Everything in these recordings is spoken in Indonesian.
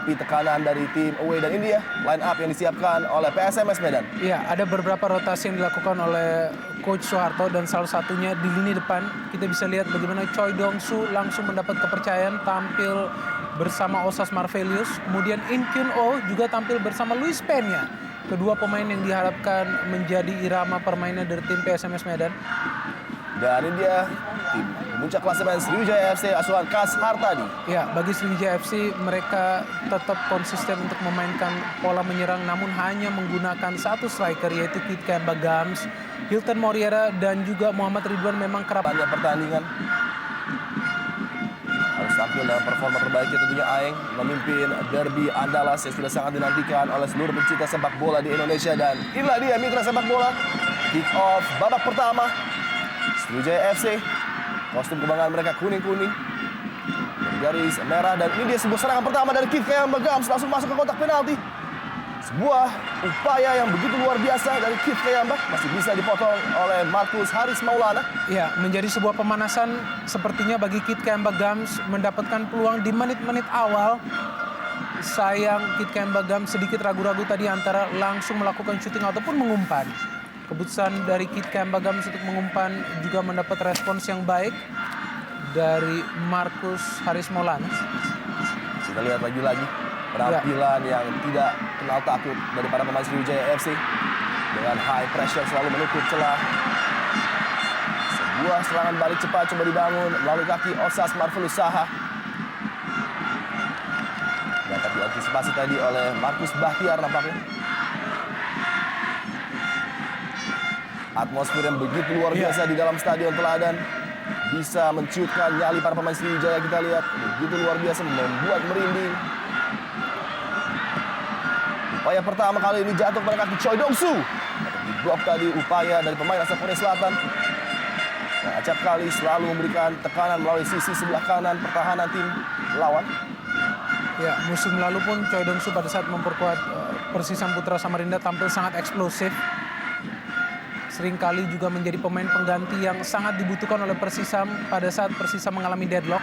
menghadapi tekanan dari tim away. Dan ini dia line up yang disiapkan oleh PSMS Medan. Iya, ada beberapa rotasi yang dilakukan oleh Coach Soeharto dan salah satunya di lini depan. Kita bisa lihat bagaimana Choi Dong-soo langsung mendapat kepercayaan tampil bersama Osas Marvelius. Kemudian In Kyun Oh juga tampil bersama Luis Peña. Kedua pemain yang diharapkan menjadi irama permainan dari tim PSMS Medan. Dan ini dia tim puncak klasemen Sriwijaya FC asuhan Kas Hartadi. Ya, bagi Sriwijaya FC mereka tetap konsisten untuk memainkan pola menyerang namun hanya menggunakan satu striker yaitu Kit Kemba Gams, Hilton Moriera dan juga Muhammad Ridwan memang kerap Tanya pertandingan harus tampil dalam performa terbaiknya tentunya Aeng memimpin derby Andalas yang sudah sangat dinantikan oleh seluruh pencinta sepak bola di Indonesia. Dan inilah dia mitra sepak bola kick off babak pertama Sriwijaya FC. Kostum kebanggaan mereka kuning-kuning, garis merah, dan ini dia sebuah serangan pertama dari Kit Kemba Gams langsung masuk ke kotak penalti. Sebuah upaya yang begitu luar biasa dari Kit Kemba masih bisa dipotong oleh Markus Haris Maulana. Ya, menjadi sebuah pemanasan sepertinya bagi Kit Kemba Gams mendapatkan peluang di menit-menit awal. Sayang Kit Kemba Gams sedikit ragu-ragu tadi antara langsung melakukan syuting ataupun mengumpan. Keputusan dari Kit Kemba Gams untuk mengumpan juga mendapat respons yang baik dari Markus Haris Maulana. Kita lihat lagi-lagi penampilan yang tidak kenal takut dari para pemain Sriwijaya FC. Dengan high pressure selalu menutup celah. Sebuah serangan balik cepat coba dibangun melalui kaki Osas Marvelus Saha. Dapat diantisipasi tadi oleh Markus Bahtiar nampaknya. Atmosfer yang begitu luar biasa di dalam stadion Teladan bisa menciutkan nyali para pemain Sriwijaya. Kita lihat begitu luar biasa membuat merinding. Upaya pertama kali ini jatuh pada kaki Choi Dong-soo. Diblok tadi upaya dari pemain asal Korea Selatan. Yang acap kali selalu memberikan tekanan melalui sisi sebelah kanan pertahanan tim lawan. Ya, musim lalu pun Choi Dong-soo pada saat memperkuat Persisam Putra Samarinda tampil sangat eksplosif. Seringkali juga menjadi pemain pengganti yang sangat dibutuhkan oleh Persisam pada saat Persisam mengalami deadlock.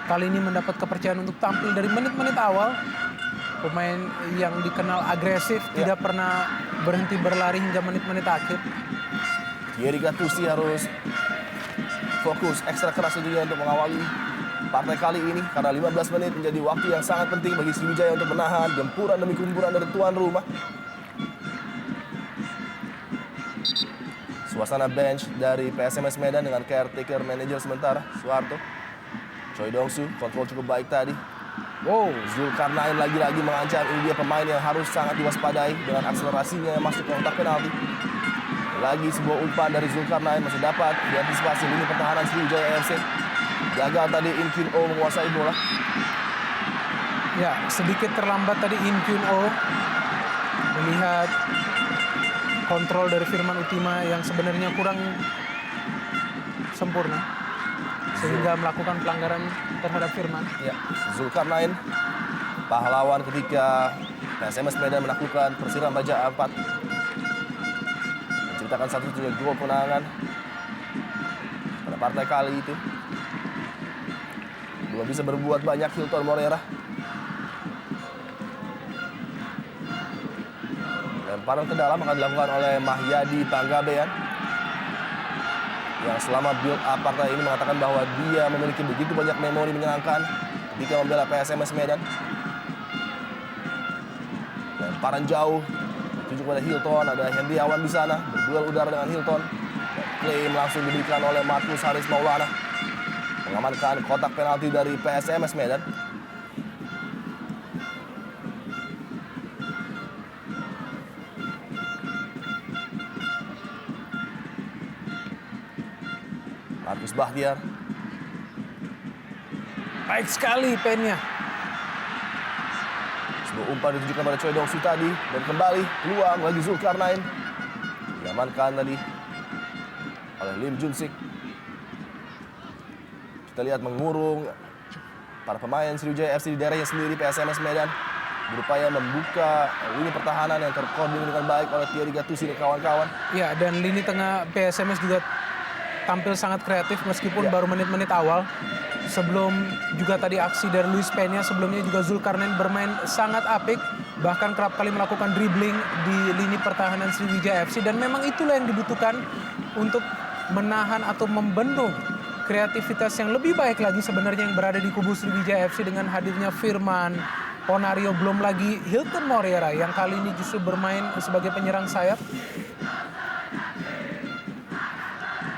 Kali ini mendapat kepercayaan untuk tampil dari menit-menit awal. Pemain yang dikenal agresif, tidak pernah berhenti berlari hingga menit-menit akhir. Thierry Gattuso harus fokus ekstra keras juga untuk mengawali partai kali ini. Karena 15 menit menjadi waktu yang sangat penting bagi Sriwijaya untuk menahan gempuran demi gempuran dari tuan rumah. Suasana bench dari PSMS Medan dengan caretaker manajer sementara Soeharto. Choi Dong-soo kontrol cukup baik tadi. Wow, Zulkarnain lagi-lagi mengancam. Ini dia pemain yang harus sangat diwaspadai dengan akselerasinya yang masuk ke kotak penalti. Lagi sebuah umpan dari Zulkarnain masih dapat diantisipasi lini pertahanan Sriwijaya FC. Gagal tadi In Kyun Oh menguasai bola. Ya, sedikit terlambat tadi In Kyun Oh melihat kontrol dari Firman Utima yang sebenarnya kurang sempurna sehingga melakukan pelanggaran terhadap Firman. Ya, Zulkarnain pahlawan ketika PSMS Medan menaklukkan Persiram Raja Ampat. Menciptakan satu-satunya gol kemenangan pada partai kali itu. Belum bisa berbuat banyak Hilton Moriera. Lemparan ke dalam akan dilakukan oleh Mahyadi Panggabean yang selama build up partai ini mengatakan bahwa dia memiliki begitu banyak memori menyenangkan ketika membela PSMS Medan. Lemparan jauh tuju pada Hilton, ada Hendriawan di sana berduel udara dengan Hilton. Klaim langsung diberikan oleh Markus Haris Maulana mengamankan kotak penalti dari PSMS Medan. Markus Bahtiar. Baik sekali Peña. Sebuah umpan ditujukan pada Choi Dong-soo tadi. Dan kembali peluang lagi Zulkarnain. Diamankan tadi oleh Lim Junsik. Kita lihat mengurung para pemain Sriwijaya FC di daerahnya sendiri. PSMS Medan berupaya membuka lini pertahanan yang terkoordinir dengan baik oleh Thierry Gattuso dan kawan-kawan. Ya, dan lini tengah PSMS juga tampil sangat kreatif meskipun baru menit-menit awal. Sebelum juga tadi aksi dari Luis Peña, sebelumnya juga Zulkarnain bermain sangat apik, bahkan kerap kali melakukan dribbling di lini pertahanan Sriwijaya FC, dan memang itulah yang dibutuhkan untuk menahan atau membendung kreativitas yang lebih baik lagi sebenarnya yang berada di kubu Sriwijaya FC dengan hadirnya Firman, Ponario, belum lagi Hilton Moreira yang kali ini justru bermain sebagai penyerang sayap.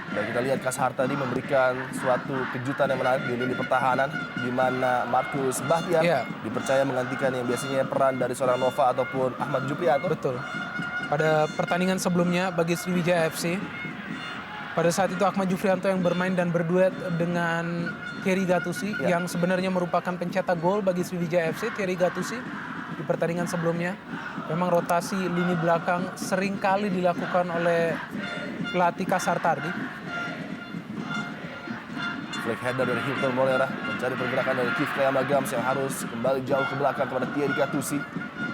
Dan kita lihat Kashar tadi memberikan suatu kejutan yang menarik di lini pertahanan, di mana Markus Bahtiar dipercaya menggantikan yang biasanya peran dari seorang Nova ataupun Ahmad Juprianto. Betul. Pada pertandingan sebelumnya bagi Sriwijaya FC, pada saat itu Ahmad Juprianto yang bermain dan berduet dengan Thierry Gattuso yang sebenarnya merupakan pencetak gol bagi Sriwijaya FC. Thierry Gattuso di pertandingan sebelumnya. Memang rotasi lini belakang seringkali dilakukan oleh pelatih Kashar tadi. Flick header dari Hilton Moreira mencari pergerakan dari Kif Kayamagams yang harus kembali jauh ke belakang kepada Thierry Gattuso.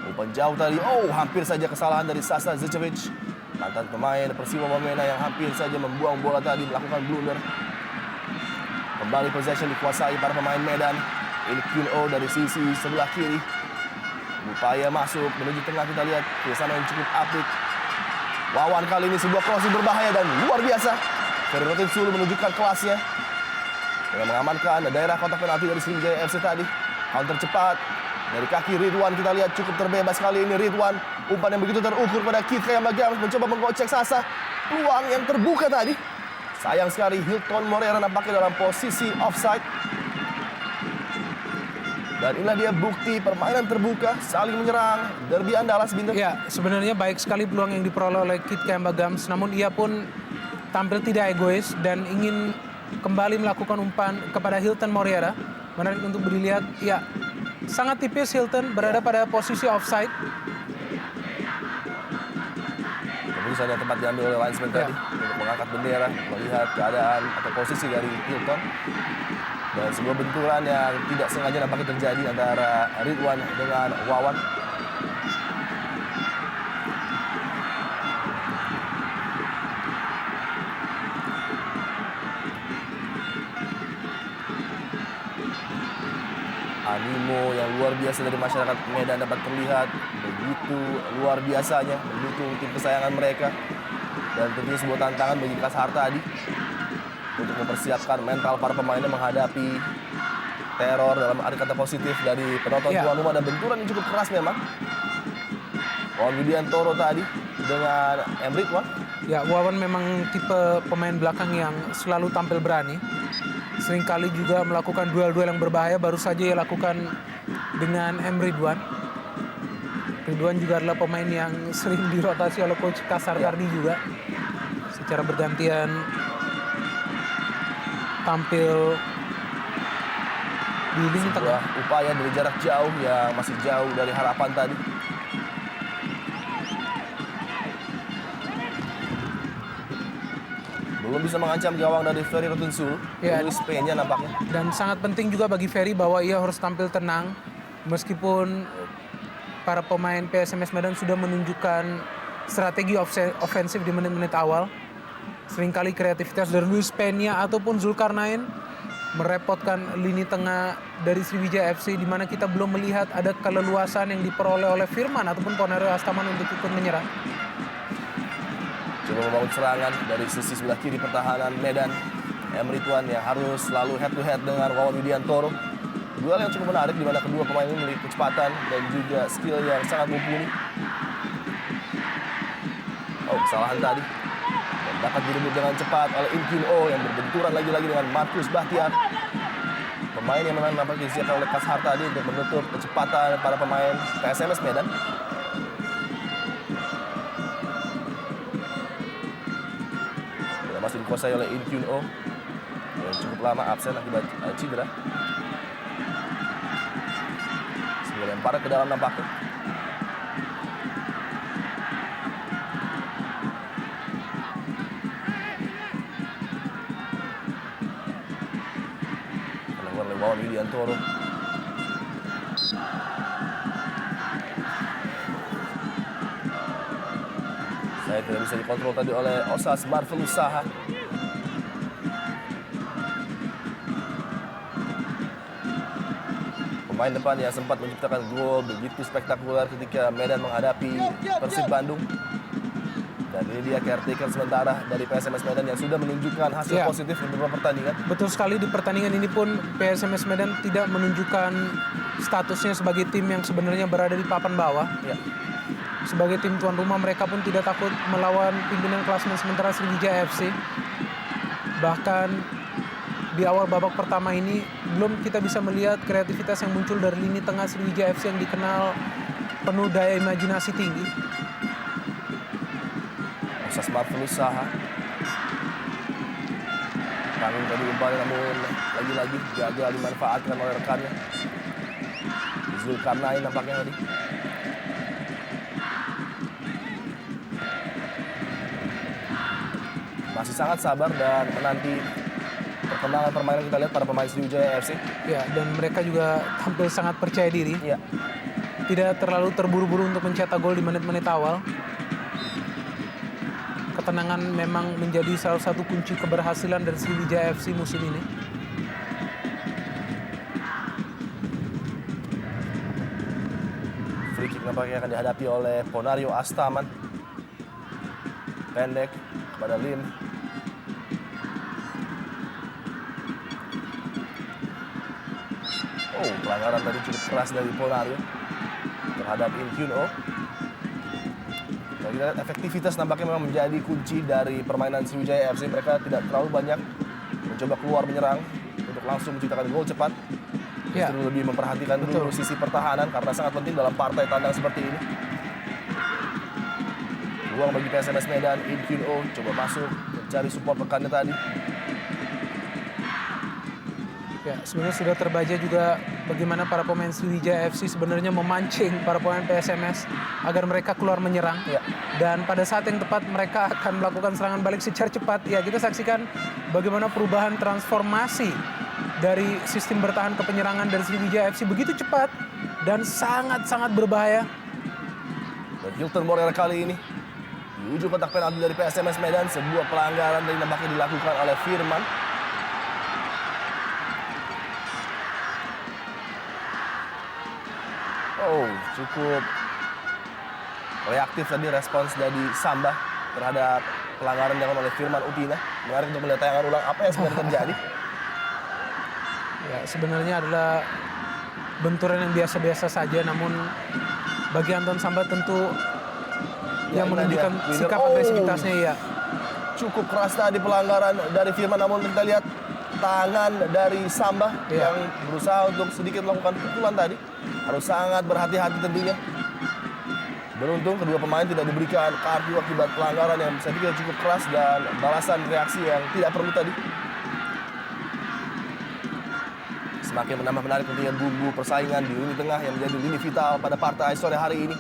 Umpan jauh tadi, hampir saja kesalahan dari Sasa Zečević, mantan pemain Persiwa Wamena yang hampir saja membuang bola tadi, melakukan blunder. Kembali possession dikuasai para pemain Medan. Ini Qno dari sisi sebelah kiri. Upaya masuk menuju tengah, kita lihat ke sana yang cukup apik. Wawan kali ini sebuah crossing berbahaya dan luar biasa. Ferry Rotin Sulu menunjukkan kelasnya dengan mengamankan daerah kotak penalti dari Sriwijaya FC tadi. Counter cepat dari kaki Ridwan, kita lihat cukup terbebas kali ini Ridwan. Umpan yang begitu terukur pada Kif Kayamagams, mencoba menggocek Sasa. Peluang yang terbuka tadi. Sayang sekali Hilton Moreira nampaknya dalam posisi offside. Dan inilah dia bukti permainan terbuka, saling menyerang, derby Andalas, Bintang. Ya, sebenarnya baik sekali peluang yang diperoleh oleh Kif Kayamagams, namun ia pun tampil tidak egois dan ingin kembali melakukan umpan kepada Hilton Moreira. Menarik untuk dilihat, ya sangat tipis Hilton berada pada posisi offside. Keputusan yang tepat diambil oleh linesman tadi untuk mengangkat bendera, melihat keadaan atau posisi dari Hilton. Dan sebuah benturan yang tidak sengaja nampaknya terjadi antara Ridwan dengan Wawan. Animo yang luar biasa dari masyarakat Medan dapat terlihat, begitu luar biasanya mendukung tim kesayangan mereka. Dan tentunya sebuah tantangan bagi Kashar tadi untuk mempersiapkan mental para pemainnya menghadapi teror dalam arti kata positif dari penonton tuan rumah, dan benturan yang cukup keras memang. Wawan Widiantoro tadi dengan Ridwan. Ya, Wawan memang tipe pemain belakang yang selalu tampil berani. Seringkali juga melakukan duel-duel yang berbahaya, baru saja ia lakukan dengan Ridwan. Ridwan juga adalah pemain yang sering dirotasi oleh coach Kashar tadi juga. Secara bergantian tampil di lini tengah. Upaya dari jarak jauh yang masih jauh dari harapan tadi. Belum bisa mengancam gawang dari Ferry Rotin Sulu. Luis Peña nampaknya. Dan sangat penting juga bagi Ferry bahwa ia harus tampil tenang. Meskipun para pemain PSMS Medan sudah menunjukkan strategi ofensif di menit-menit awal. Seringkali kreativitas dari Luis Peña ataupun Zulkarnain merepotkan lini tengah dari Sriwijaya FC, di mana kita belum melihat ada keleluasan yang diperoleh oleh Firman ataupun Ponario Astaman untuk ikut menyerang. Coba membangun serangan dari sisi sebelah kiri pertahanan Medan. Ridwan yang harus selalu head to head dengan Wawan Widiantoro. Duel yang cukup menarik di mana kedua pemain ini memiliki kecepatan dan juga skill yang sangat mumpuni. Kesalahan tadi. Dan dapat direbut dengan cepat oleh Qno yang berbenturan lagi-lagi dengan Markus Bahtiar. Pemain yang memang nampaknya disiapkan oleh Kashar tadi untuk menutup kecepatan para pemain PSMS Medan. Masih dikuasai oleh Qno yang cukup lama absen akibat cedera. Sebuah lemparan ke dalam nampaknya. Dilakukan oleh Wawan Widiantoro. Saya tidak bisa dikontrol tadi oleh Osas Marvelusaha. Pemain depan yang sempat menciptakan gol begitu spektakuler ketika Medan menghadapi Persib Bandung. Dan ini dia caretaker sementara dari PSMS Medan yang sudah menunjukkan hasil Ya. positif di beberapa pertandingan. Betul sekali, di pertandingan ini pun PSMS Medan tidak menunjukkan statusnya sebagai tim yang sebenarnya berada di papan bawah. Ya. Sebagai tim tuan rumah mereka pun tidak takut melawan pimpinan klasemen sementara Sriwijaya FC. Bahkan di awal babak pertama ini belum kita bisa melihat kreativitas yang muncul dari lini tengah Sriwijaya FC yang dikenal penuh daya imajinasi tinggi. Osas Smart berusaha. Tanggung tadi umpannya namun lagi-lagi gagal dimanfaatkan oleh rekannya. Zulkarnain nampaknya tadi. Masih sangat sabar dan menanti perkembangan permainan kita lihat pada pemain Sriwijaya FC. Ya, dan mereka juga tampil sangat percaya diri. Ya. Tidak terlalu terburu-buru untuk mencetak gol di menit-menit awal. Ketenangan memang menjadi salah satu kunci keberhasilan dari Sriwijaya FC musim ini. Free kick nampaknya akan dihadapi oleh Ponario Astaman. Pendek kepada Lim. Oh, pelanggaran tadi cukup keras dari Ponario terhadap Inkyun Oh. Kalau kita lihat efektivitas nampaknya memang menjadi kunci dari permainan Sriwijaya FC. Mereka tidak terlalu banyak mencoba keluar menyerang untuk langsung menciptakan gol cepat. Ya. Justru lebih memperhatikan dulu Betul. sisi pertahanan karena sangat penting dalam partai tandang seperti ini. Ruang bagi PSMS Medan, Inkyun Oh coba masuk mencari support rekannya tadi. Ya, sebenarnya sudah terbaca juga bagaimana para pemain Sriwijaya FC sebenarnya memancing para pemain PSMS agar mereka keluar menyerang. Ya. Dan pada saat yang tepat mereka akan melakukan serangan balik secara cepat. Ya, kita saksikan bagaimana perubahan transformasi dari sistem bertahan ke penyerangan dari Sriwijaya FC begitu cepat dan sangat-sangat berbahaya. Dan Hilton Moreira kali ini di ujung kotak penalti dari PSMS Medan, sebuah pelanggaran yang nampaknya dilakukan oleh Firman. Oh, cukup reaktif tadi respons dari Samba terhadap pelanggaran yang dilakukan oleh Firman Utina. Menarik untuk melihat tayangan ulang apa yang sebenarnya terjadi. Ya, sebenarnya adalah benturan yang biasa-biasa saja, namun bagi Anton Samba tentu Ya, yang ini menunjukkan dia. sikap Oh. agresivitasnya ya. Cukup keras tadi pelanggaran dari Firman, namun kita lihat tangan dari Samba Iya. yang berusaha untuk sedikit melakukan pukulan tadi. Harus sangat berhati-hati tentunya. Beruntung kedua pemain tidak diberikan kartu akibat pelanggaran yang saya pikir cukup keras dan balasan reaksi yang tidak perlu tadi. Semakin menambah menarik tentunya bumbu persaingan di lini tengah yang menjadi lini vital pada partai sore hari ini.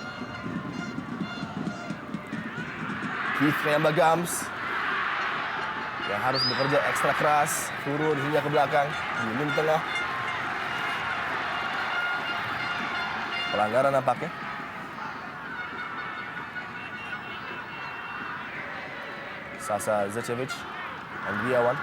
Keith Kayambagams yang harus bekerja ekstra keras, turun hingga ke belakang di lini tengah. Pelanggaran nampaknya. Sasa Zecevic, Andriawan.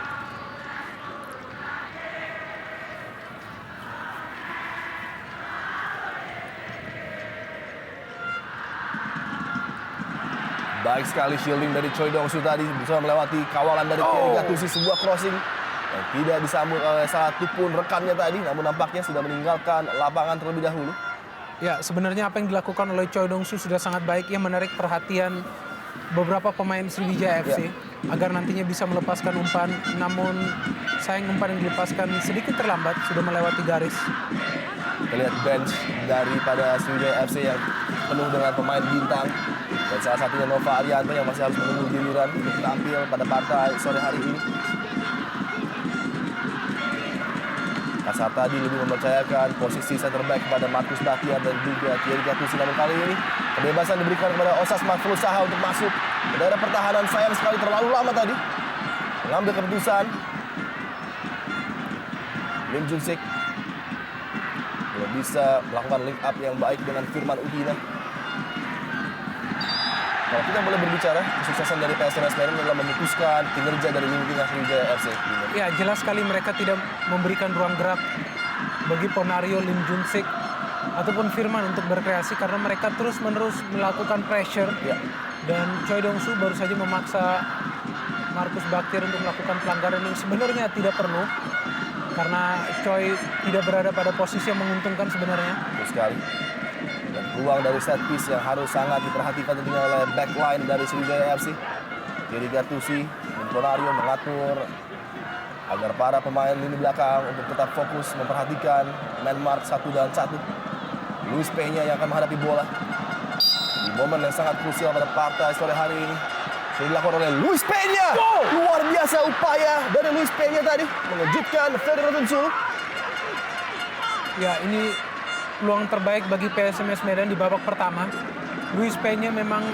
Baik sekali shielding dari Choi Dong-soo tadi bisa melewati kawalan dari Thierry Gattuso, sebuah crossing yang tidak disambut oleh satu pun rekannya tadi, namun nampaknya sudah meninggalkan lapangan terlebih dahulu. Ya, sebenarnya apa yang dilakukan oleh Choi Dong-soo sudah sangat baik. Ia menarik perhatian beberapa pemain Sriwijaya FC agar nantinya bisa melepaskan umpan. Namun sayang umpan yang dilepaskan sedikit terlambat, sudah melewati garis. Kita lihat bench daripada Sriwijaya FC yang penuh dengan pemain bintang. Dan salah satunya Nova Arianto yang masih harus menunggu giliran untuk tampil pada partai sore hari ini. Kasar tadi lebih mempercayakan posisi center back kepada Markus Batiar dan juga Thierry Gattuso. Namun kali ini kebebasan diberikan kepada Osas Smart berusaha untuk masuk ke daerah pertahanan. Sayang sekali terlalu lama tadi mengambil keputusan. Lim Jun Sik belum bisa melakukan link up yang baik dengan Firman Utina. Kalau kita boleh berbicara, kesuksesan dari PSMS Medan adalah memutuskan kinerja dari lini tengah Sriwijaya FC. Ya, jelas sekali mereka tidak memberikan ruang gerak bagi Ponario, Lim Junsik ataupun Firman untuk berkreasi karena mereka terus-menerus melakukan pressure. Ya. Dan Choi Dong-soo baru saja memaksa Marcus Baktiar untuk melakukan pelanggaran yang sebenarnya tidak perlu karena Choi tidak berada pada posisi yang menguntungkan sebenarnya. Betul sekali. Dan peluang dari set piece yang harus sangat diperhatikan tentunya oleh backline dari Sriwijaya FC. Thierry Gattuso dan Ponario mengatur agar para pemain lini belakang untuk tetap fokus memperhatikan man mark 1 dan 1. Luis Peña yang akan menghadapi bola di momen yang sangat krusial pada partai sore hari ini. Sudah dilakukan oleh Luis Peña. Luar biasa upaya dari Luis Peña tadi mengejutkan Ferry Rotinsulu. Ya, ini peluang terbaik bagi PSMS Medan di babak pertama. Luis Peña memang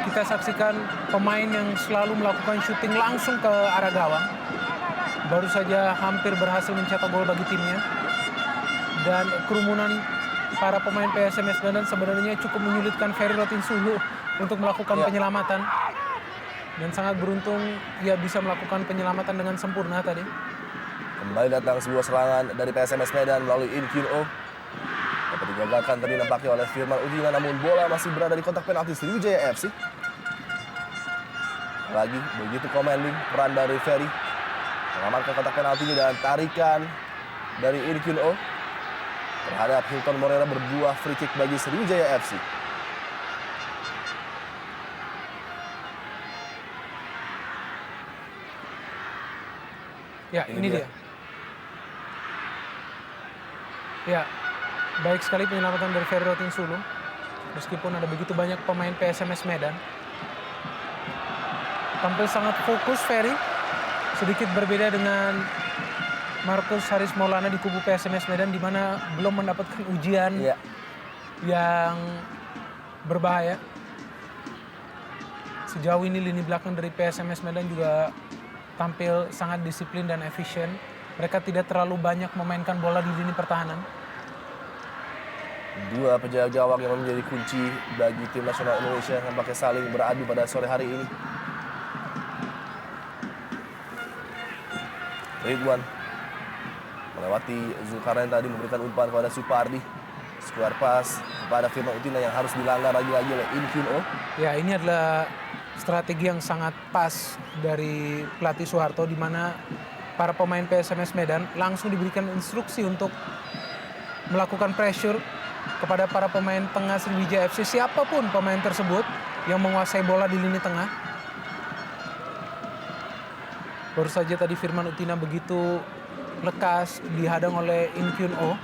kita saksikan pemain yang selalu melakukan syuting langsung ke arah gawang. Baru saja hampir berhasil mencetak gol bagi timnya. Dan kerumunan para pemain PSMS Medan sebenarnya cukup menyulitkan Ferry Rotinsulu untuk melakukan penyelamatan. Dan sangat beruntung ia bisa melakukan penyelamatan dengan sempurna tadi. Kembali datang sebuah serangan dari PSMS Medan melalui In Kyun Oh. Dapat digagalkan tadi nampaknya oleh Firman Utina, namun bola masih berada di kotak penalti Sriwijaya FC. Lagi begitu commanding peran dari Ferry mengamankan kotak penaltinya dan tarikan dari In Kyun Oh terhadap Hilton Moreira berbuah free kick bagi Sriwijaya FC. Ya, ini dia. Ya, baik sekali penyelamatan dari Ferry Rotinsulu. Meskipun ada begitu banyak pemain PSMS Medan. Tampil sangat fokus Ferry. Sedikit berbeda dengan Marcus Haris Maulana di kubu PSMS Medan di mana belum mendapatkan ujian yang berbahaya. Sejauh ini lini belakang dari PSMS Medan juga tampil sangat disiplin dan efisien. Mereka tidak terlalu banyak memainkan bola di lini pertahanan. Dua penjaga gawang yang menjadi kunci bagi tim nasional Indonesia yang pakai saling beradu pada sore hari ini. Ridwan melewati Zulkarnain tadi memberikan umpan kepada Supardi. Square pass kepada Firman Utina yang harus dilanggar lagi-lagi oleh In Kyun Oh. Ya, ini adalah strategi yang sangat pas dari pelatih Soeharto di mana para pemain PSMS Medan langsung diberikan instruksi untuk melakukan pressure kepada para pemain tengah Sriwijaya FC, siapapun pemain tersebut yang menguasai bola di lini tengah. Baru saja tadi Firman Utina begitu lekas dihadang oleh In Kyun Oh,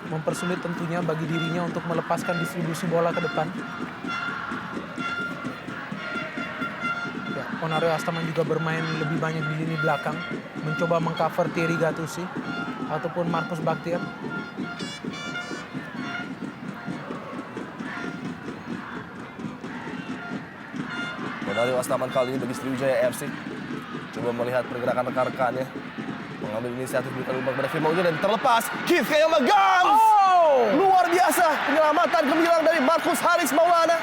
mempersulit tentunya bagi dirinya untuk melepaskan distribusi bola ke depan. Ya, Ponario Astaman juga bermain lebih banyak di lini belakang, mencoba mengcover Thierry Gattuso ataupun Marcus Baktiar. Ponario Astaman kali ini bagi Sriwijaya FC. Coba melihat pergerakan rekan-rekannya. Mengambil inisiatif berikan umpan kepada Firman Utina dan terlepas. Keith Kayama-Gams. Luar biasa penyelamatan gemilang dari Marcus Haris Maulana.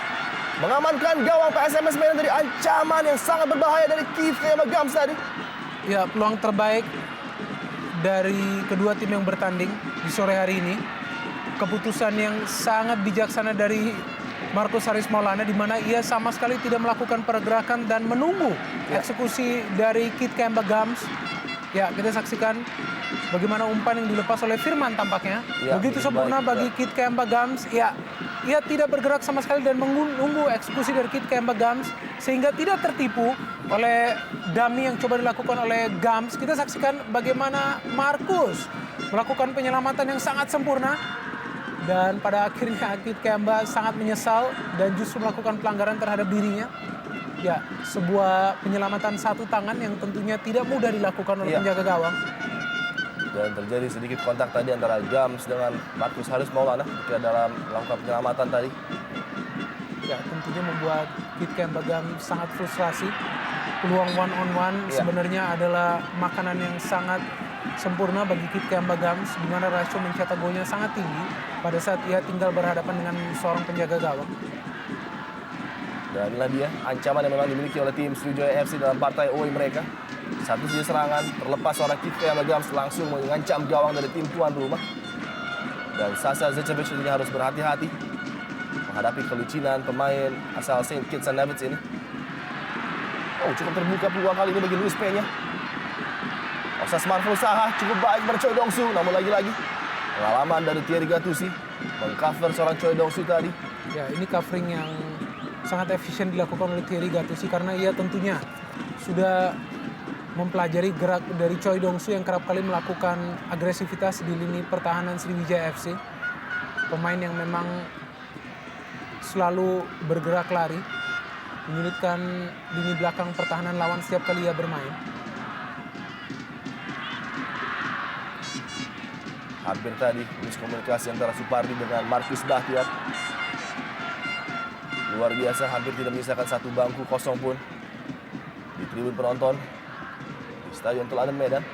Mengamankan gawang PSMS Medan dari ancaman yang sangat berbahaya dari Keith Kayama-Gams tadi. Ya, peluang terbaik dari kedua tim yang bertanding di sore hari ini. Keputusan yang sangat bijaksana dari Marcus Haris Maulana di mana ia sama sekali tidak melakukan pergerakan dan menunggu eksekusi dari Keith Kayama-Gams. Ya, kita saksikan bagaimana umpan yang dilepas oleh Firman tampaknya. Ya, begitu sempurna bagi Keith Kayama-Gams. Ya, ia tidak bergerak sama sekali dan menunggu eksekusi dari Keith Kayama-Gams sehingga tidak tertipu oleh dummy yang coba dilakukan oleh Gams. Kita saksikan bagaimana Marcus melakukan penyelamatan yang sangat sempurna. Dan pada akhirnya Keith Kayama sangat menyesal dan justru melakukan pelanggaran terhadap dirinya. Ya, sebuah penyelamatan satu tangan yang tentunya tidak mudah dilakukan oleh penjaga gawang. Dan terjadi sedikit kontak tadi antara Gams dengan Marcus Haris Maulana ketika dalam melakukan penyelamatan tadi. Ya, tentunya membuat Keith Kayama-Gams sangat frustrasi. Peluang one on one sebenarnya adalah makanan yang sangat sempurna bagi Keith Kayama-Gams di mana rasio mencetak golnya sangat tinggi pada saat ia tinggal berhadapan dengan seorang penjaga gawang. Dan inilah dia ancaman yang memang dimiliki oleh tim Sriwijaya FC dalam partai away mereka. Satu saja serangan, terlepas seorang Kit Kayama-Gams langsung mengancam gawang dari tim tuan rumah. Dan Sasa Zečević ini harus berhati-hati menghadapi kelicinan pemain asal Saint Kitts and Nevis ini. Oh, cukup terbuka peluang kali ini bagi Luis Peña. Osas Marvel usaha cukup baik pada Choi Dong-su, namun lagi-lagi pengalaman dari Thierry Gattuso mengcover seorang Choi Dong-su tadi. Ya, ini covering yang sangat efisien dilakukan oleh Thierry Gattuso karena ia tentunya sudah mempelajari gerak dari Choi Dong-su yang kerap kali melakukan agresivitas di lini pertahanan Sriwijaya FC. Pemain yang memang selalu bergerak lari, menyulitkan lini belakang pertahanan lawan setiap kali ia bermain. Hampir tadi miskomunikasi antara Supardi dengan Markus Bahtiar. Luar biasa, hampir tidak menyisakan satu bangku kosong pun di tribun penonton di Stadion Teladan Medan.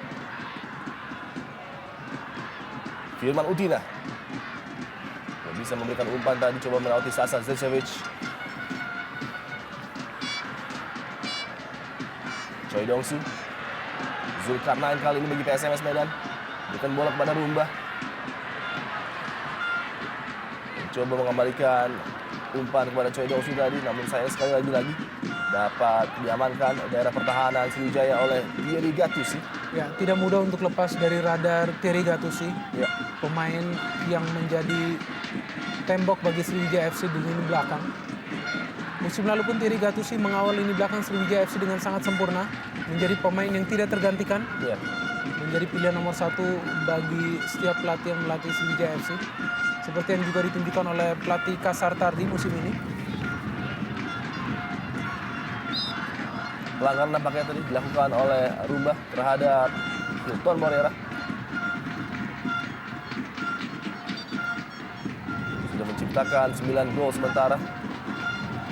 Firman Utina yang bisa memberikan umpan tadi, coba melewati Sasa Zečević. Choi Dong-su, Zulkarnain kali ini bagi PSMS Medan, berikan bola kepada Rumba. Coba mengembalikan umpan kepada Choi Dong-su tadi, namun sayang sekali lagi dapat diamankan daerah pertahanan Sriwijaya oleh Thierry Gattuso. Ya, tidak mudah untuk lepas dari radar Thierry Gattuso. Ya. Pemain yang menjadi tembok bagi Sriwijaya FC di lini belakang. Musim lalu pun Thierry Gattuso mengawal lini belakang Sriwijaya FC dengan sangat sempurna, menjadi pemain yang tidak tergantikan, Ya. menjadi pilihan nomor satu bagi setiap pelatih yang melatih Sriwijaya FC. Seperti yang juga ditunjukkan oleh pelatih Kasar Tardi musim ini. Pelanggaran nampaknya tadi dilakukan oleh Rumba terhadap Hilton Moreira. Sudah menciptakan 9 gol sementara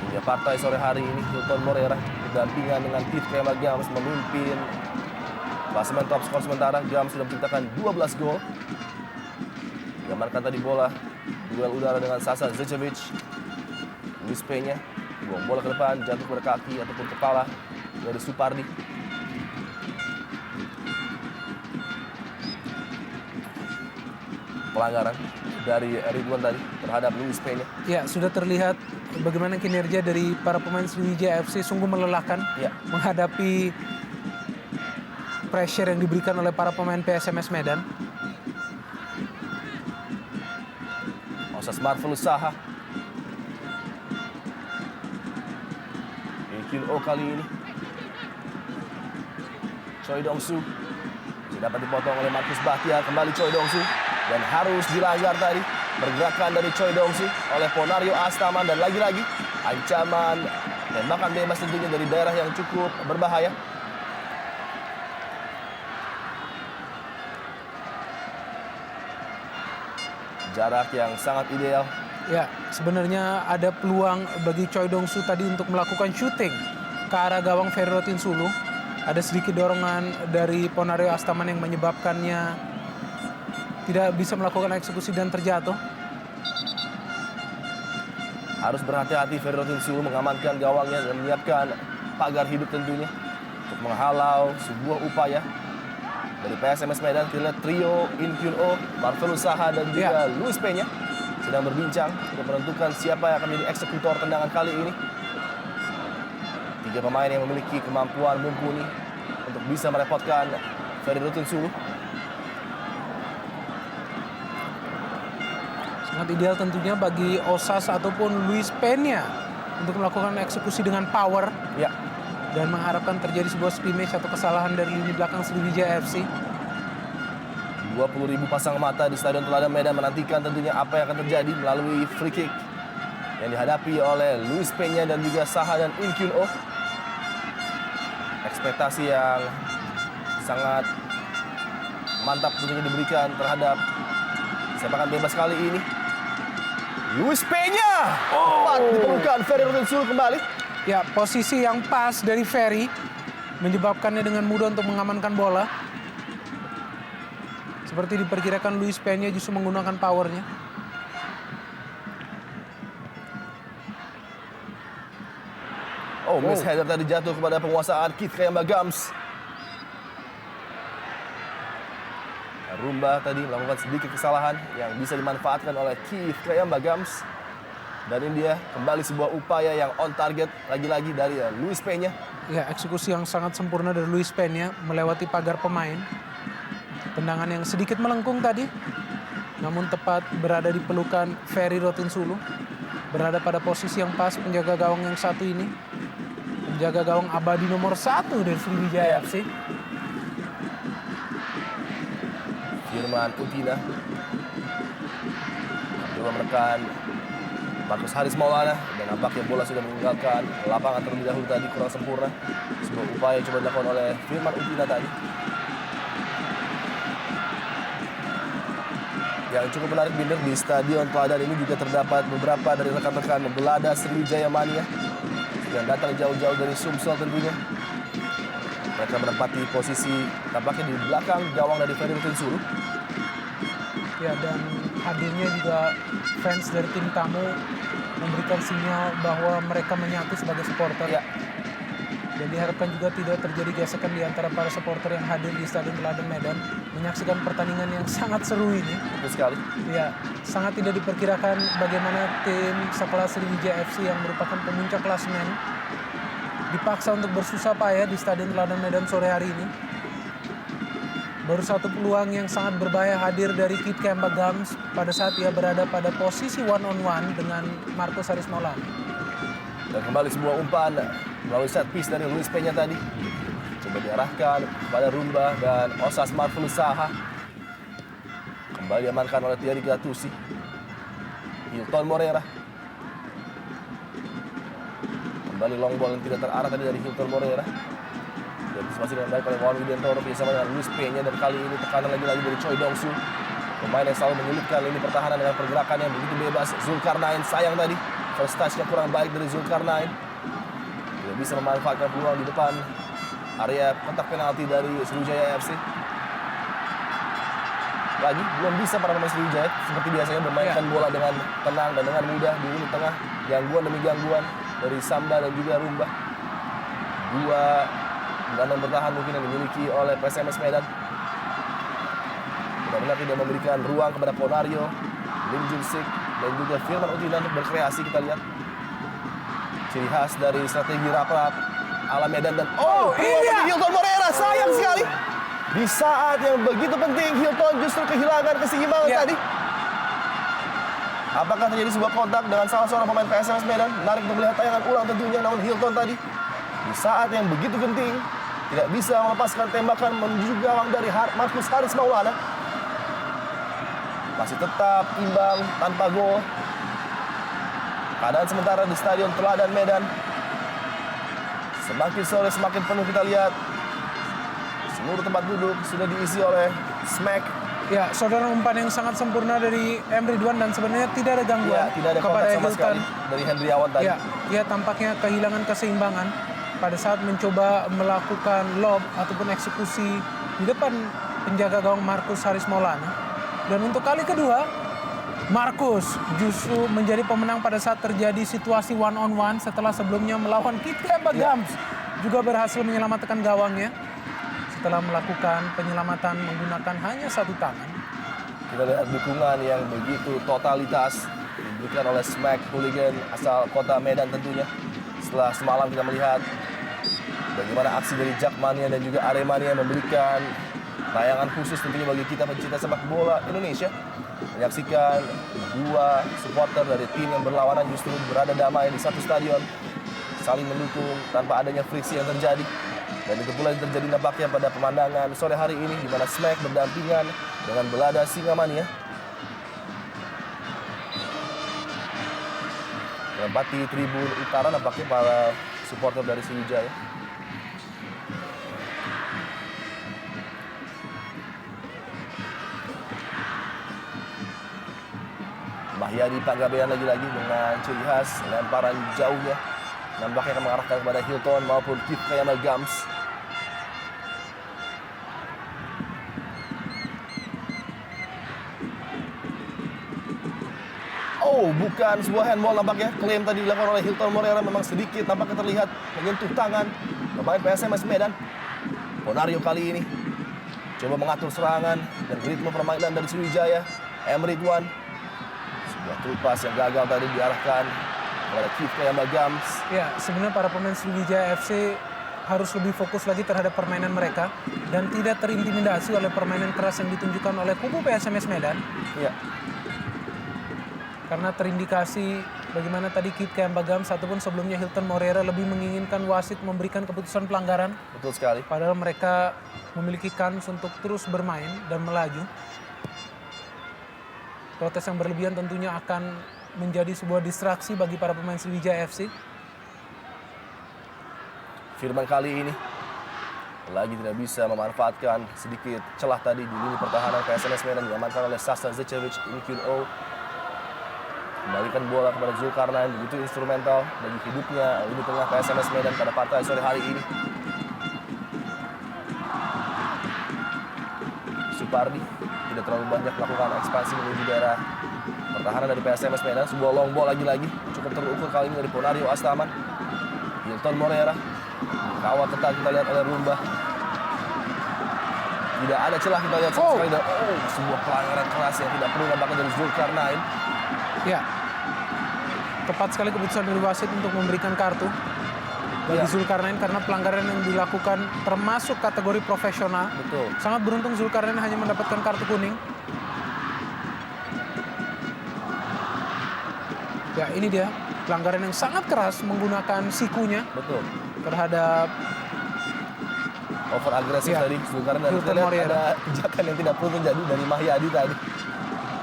hingga partai sore hari ini. Hilton Moreira berdampingan dengan Kit Kayama-Gams memimpin klasemen top skor sementara. Gams sudah menciptakan 12 gol. Diamankan tadi bola duel udara dengan Sasa Zečević. Luis Peña buang bola ke depan, jatuh pada kaki ataupun kepala dari Supardi. Pelanggaran dari Ridwan tadi terhadap Luis Peña. Ya, sudah terlihat bagaimana kinerja dari para pemain Sriwijaya FC sungguh melelahkan Ya. menghadapi pressure yang diberikan oleh para pemain PSMS Medan. Osas Marvel usaha. Inkil-O kali ini. Choi Dong-su dapat dipotong oleh Markus Bahtiar, kembali Choi Dong-su dan harus dilanggar tadi pergerakan dari Choi Dong-su oleh Ponario Astaman, dan lagi-lagi ancaman tembakan bebas tentunya dari daerah yang cukup berbahaya. Jarak yang sangat ideal. Ya, sebenarnya ada peluang bagi Choi Dong-su tadi untuk melakukan shooting ke arah gawang Ferry Rotinsulu. Ada sedikit dorongan dari Ponario Astaman yang menyebabkannya tidak bisa melakukan eksekusi dan terjatuh. Harus berhati-hati Ferry Rotinsulu mengamankan gawangnya dan menyiapkan pagar hidup tentunya untuk menghalau sebuah upaya dari PSMS Medan. Kita lihat trio Inkil-O, Marvel Usaha dan juga Luis Peña sedang berbincang untuk menentukan siapa yang akan menjadi eksekutor tendangan kali ini. Tiga pemain yang memiliki kemampuan mumpuni untuk bisa merepotkan Ferry Rotinsulu. Sangat ideal tentunya bagi Osas ataupun Luis Peña untuk melakukan eksekusi dengan power. Ya, Dan mengharapkan terjadi sebuah scrimmage atau kesalahan dari lini belakang Sriwijaya FC. 20.000 pasang mata di Stadion Teladan Medan menantikan tentunya apa yang akan terjadi melalui free kick yang dihadapi oleh Luis Peña dan juga Saha dan Inkil-O. Ekspektasi yang sangat mantap tentunya diberikan terhadap sepakan bebas kali ini. Luis Peña tepat diperlukan Ferry Rotinsulu kembali. Ya, posisi yang pas dari Ferry menyebabkannya dengan mudah untuk mengamankan bola. Seperti diperkirakan Luis Peña justru menggunakan powernya. Miss header tadi jatuh kepada penguasaan Kit Kayama-Gams. Rumba tadi melakukan sedikit kesalahan yang bisa dimanfaatkan oleh Keith Kayamba-Gams. Dan ini dia kembali sebuah upaya yang on target lagi-lagi dari Luis Peña. Ya, eksekusi yang sangat sempurna dari Luis Peña melewati pagar pemain. Tendangan yang sedikit melengkung tadi, namun tepat berada di pelukan Ferry Rotinsulu. Berada pada posisi yang pas penjaga gawang yang satu ini. Penjaga gawang abadi nomor 1 dari Sriwijaya FC. Firman Utina coba menekan Markus Haris Maulana dan nampaknya bola sudah meninggalkan lapangan terlebih dahulu tadi, kurang sempurna. Sebuah upaya coba dilakukan oleh Firman Utina tadi. Yang cukup menarik Binder, di Stadion Teladan ini juga terdapat beberapa dari rekan-rekan Belada Sriwijaya Mania yang datang jauh-jauh dari Sumsel tentunya. Mereka menempati posisi tampaknya di belakang gawang dari Ferry Rotinsulu. Ya, dan hadirnya juga fans dari tim tamu memberikan sinyal bahwa mereka menyatu sebagai supporter. Ya. Dan diharapkan juga tidak terjadi gesekan di antara para supporter yang hadir di Stadion Teladan Medan menyaksikan pertandingan yang sangat seru ini. Betul sekali. Ya, sangat tidak diperkirakan bagaimana tim sekelas Sriwijaya FC yang merupakan pemuncak klasemen dipaksa untuk bersusah payah di Stadion Teladan Medan sore hari ini. Baru satu peluang yang sangat berbahaya hadir dari Kit Kayamba-Gams pada saat ia berada pada posisi one-on-one dengan Markus Haris Maulana. Dan kembali sebuah umpan melalui set piece dari Luis Peña tadi. Coba diarahkan pada Rumba dan Osas Marfulusaha. Kembali diamankan oleh Thierry Gattuso. Hilton Moreira. Kembali long ball yang tidak terarah tadi dari Hilton Moreira. Masih dengan baik oleh Wawan Widiantoro bersama dengan Luis Peña, dan kali ini tekanan lagi-lagi dari Choi Dong-su. Pemain yang selalu menyulitkan lini pertahanan dengan pergerakan yang begitu bebas. Zulkarnain sayang tadi, first touch-nya kurang baik dari Zulkarnain. Tidak bisa memanfaatkan peluang di depan area kotak penalti dari Sriwijaya FC. Lagi belum bisa para pemain Sriwijaya seperti biasanya bermainkan bola dengan tenang dan dengan mudah di lini tengah. Gangguan demi gangguan dari Samba dan juga Rumba. Dua gelandang bertahan mungkin yang dimiliki oleh PSMS Medan. Benar-benar tidak memberikan ruang kepada Ponario, Lim Junsik, dan juga Firman Utina untuk berkreasi. Kita lihat ciri khas dari strategi rap-rap ala Medan. Dan iya, Hilton Moreira sayang sekali. Di saat yang begitu penting Hilton justru kehilangan keseimbangan tadi. Apakah terjadi sebuah kontak dengan salah seorang pemain PSMS Medan? Menarik untuk melihat tayangan ulang tentunya, namun Hilton tadi di saat yang begitu genting tidak bisa melepaskan tembakan menuju gawang dari Markus Haris Maulana. Masih tetap imbang tanpa gol. Keadaan sementara di Stadion Teladan Medan semakin sore semakin penuh. Kita lihat seluruh tempat duduk sudah diisi oleh Smack. Ya, saudara, umpan yang sangat sempurna dari M. Ridwan dan sebenarnya tidak ada gangguan Ya, tidak ada kepada kontak sama Hilton. sekali dari Hendriawan tadi. Ya, ia tampaknya kehilangan keseimbangan pada saat mencoba melakukan lob ataupun eksekusi di depan penjaga gawang Markus Haris Maulana. Dan untuk kali kedua, Markus justru menjadi pemenang pada saat terjadi situasi one-on-one setelah sebelumnya melawan Kit Kayamba-Gams. Juga berhasil menyelamatkan gawangnya setelah melakukan penyelamatan menggunakan hanya satu tangan. Kita lihat dukungan yang begitu totalitas diberikan oleh Smack hooligan asal kota Medan tentunya. Setelah semalam kita melihat bagaimana aksi dari Jakmania dan juga Aremania memberikan tayangan khusus tentunya bagi kita pencinta sepak bola Indonesia. Menyaksikan dua supporter dari tim yang berlawanan justru berada damai di satu stadion, saling mendukung tanpa adanya friksi yang terjadi. Dan itu pula yang terjadi nampaknya pada pemandangan sore hari ini, di mana Smack berdampingan dengan Belada Singamania. Menempati tribun utara nampaknya para supporter dari Sriwijaya. Mahyadi Panggabean lagi-lagi dengan ciri khas lemparan jauhnya. Nampaknya akan mengarahkan kepada Hilton maupun Kit Kayamba-Gams. Bukan sebuah handball nampaknya. Klaim tadi dilakukan oleh Hilton Moreira memang sedikit nampaknya terlihat menyentuh tangan pemain PSMS Medan. Ponario kali ini coba mengatur serangan dan ritme permainan dari Sriwijaya. Emre Ridwan, sebuah through pass yang gagal tadi diarahkan kepada Keith Kayambagams. Ya, sebenarnya para pemain Sriwijaya FC harus lebih fokus lagi terhadap permainan mereka dan tidak terintimidasi oleh permainan keras yang ditunjukkan oleh kubu PSMS Medan. Ya, Karena terindikasi bagaimana tadi Keith Kayambagams ataupun sebelumnya Hilton Moreira lebih menginginkan wasit memberikan keputusan pelanggaran. betul sekali. Padahal mereka memiliki kans untuk terus bermain dan melaju. Protes yang berlebihan tentunya akan menjadi sebuah distraksi bagi para pemain Sriwijaya FC. Firman kali ini lagi tidak bisa memanfaatkan sedikit celah tadi di lini pertahanan PSMS Medan, diamankan oleh Sasa Zecevic. Ini Qno kembalikan bola kepada Zulkarnain, begitu instrumental bagi hidupnya lini tengah PSMS Medan pada partai sore hari ini. Supardi tidak terlalu banyak melakukan ekspansi menuju daerah pertahanan dari PSMS Medan. Sebuah long ball lagi-lagi cukup terukur kali ini dari Ponario Astaman. Hilton Moreira kawal ketat kita lihat oleh Rumba. Tidak ada celah kita lihat sama sekali. Dan, sebuah pelanggaran keras yang tidak perlu nampaknya dari Zulkarnain. Ya, tepat sekali keputusan dari wasit untuk memberikan kartu bagi Ya. Zulkarnain karena pelanggaran yang dilakukan termasuk kategori profesional. Betul. Sangat beruntung Zulkarnain hanya mendapatkan kartu kuning. Ya, ini dia pelanggaran yang sangat keras menggunakan sikunya Betul. terhadap Over agresif Ya. tadi Zulkarnain, dan Hilton kita lihat Moreira. ada pijakan yang tidak perlu terjadi dari Mahyadi tadi.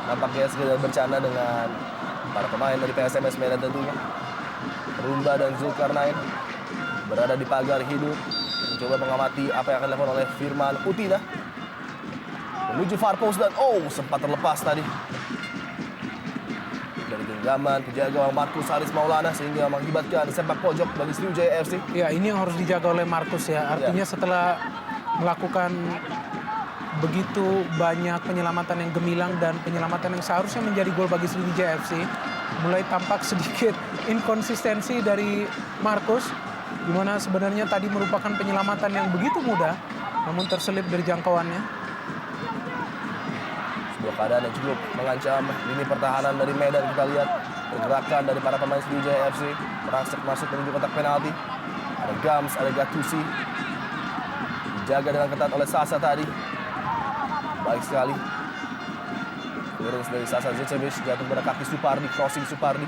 Nampaknya sekedar bercanda dengan para pemain dari PSMS Medan tentunya. Rumba dan Zulkarnain berada di pagar hidup, mencoba mengamati apa yang akan dilakukan oleh Firman Utina. Menuju far post dan sempat terlepas tadi dari genggaman penjaga gawang Markus Haris Maulana sehingga mengakibatkan sepak pojok bagi Sriwijaya FC. Ya, ini yang harus dijaga oleh Markus ya. Artinya setelah melakukan begitu banyak penyelamatan yang gemilang dan penyelamatan yang seharusnya menjadi gol bagi Sriwijaya FC, mulai tampak sedikit inkonsistensi dari Markus, di mana sebenarnya tadi merupakan penyelamatan yang begitu mudah, namun terselip dari jangkauannya. Sebuah keadaan yang cukup mengancam lini pertahanan dari Medan. Kita lihat pergerakan dari para pemain Sriwijaya FC merangsek masuk menuju kotak penalti. Ada Gams, ada Gattusi, dijaga dengan ketat oleh Sasa tadi. Baik sekali. Clearance dari Sasa Zecevic jatuh pada kaki Supardi, crossing Supardi.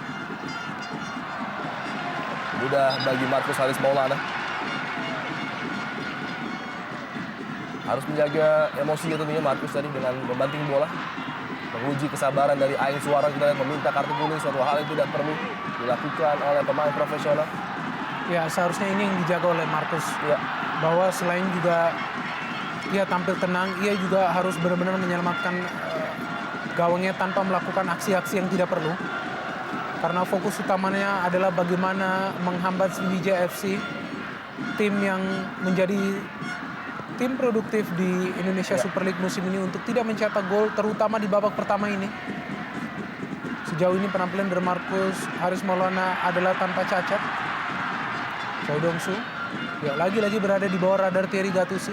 Mudah bagi Markus Haris Maulana. Harus menjaga emosinya tentunya Markus tadi dengan membanting bola. Menguji kesabaran dari Aing Suara, kita lihat meminta kartu kuning, suatu hal yang tidak perlu dilakukan oleh pemain profesional. Ya, seharusnya ini yang dijaga oleh Markus. Ya, Bahwa selain juga ia tampil tenang, ia juga harus benar-benar menyelamatkan gawangnya tanpa melakukan aksi-aksi yang tidak perlu. Karena fokus utamanya adalah bagaimana menghambat Sriwijaya FC, tim yang menjadi tim produktif di Indonesia Super League musim ini untuk tidak mencetak gol, terutama di babak pertama ini. Sejauh ini penampilan dari Markus Haris Maulana adalah tanpa cacat. Choi Dong-soo ya lagi-lagi berada di bawah radar Thierry Gattusi.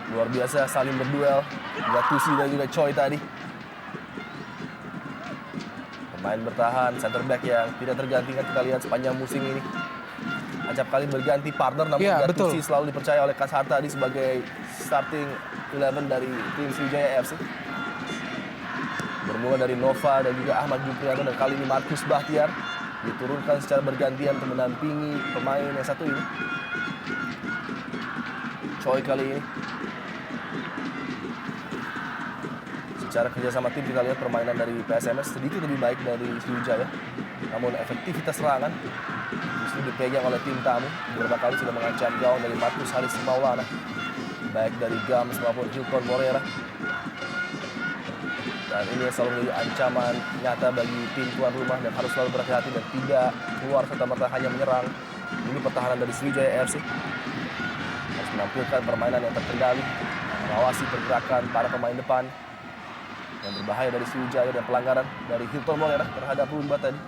luar biasa saling berduel Gattusi dan juga Choi tadi. Pemain bertahan, center back yang tidak tergantikan kita lihat sepanjang musim ini. Acap kali berganti partner, namun Ya, Gattusi betul. selalu dipercaya oleh Kas Hartadi sebagai starting 11 dari tim Sriwijaya FC. Bermula dari Nova dan juga Ahmad Juprianto, dan kali ini Markus Bahtiar diturunkan secara bergantian untuk mendampingi pemain yang satu ini. Choi kali ini. Secara kerjasama tim kita lihat permainan dari PSMS sedikit lebih baik dari Sriwijaya. Namun efektivitas serangan justru dipegang oleh tim tamu. Beberapa kali sudah mengancam gawang dari Markus Haris Maulana, baik dari Gams maupun Hilton Moreira. Dan ini selalu menjadi ancaman nyata bagi tim tuan rumah dan harus selalu berhati-hati dan tidak keluar serta-merta hanya menyerang. Ini pertahanan dari Sriwijaya FC. Harus menampilkan permainan yang terkendali, mengawasi pergerakan para pemain depan. Yang berbahaya dari Sriwijaya dan pelanggaran dari Hilton Moreira terhadap Rumba tadi.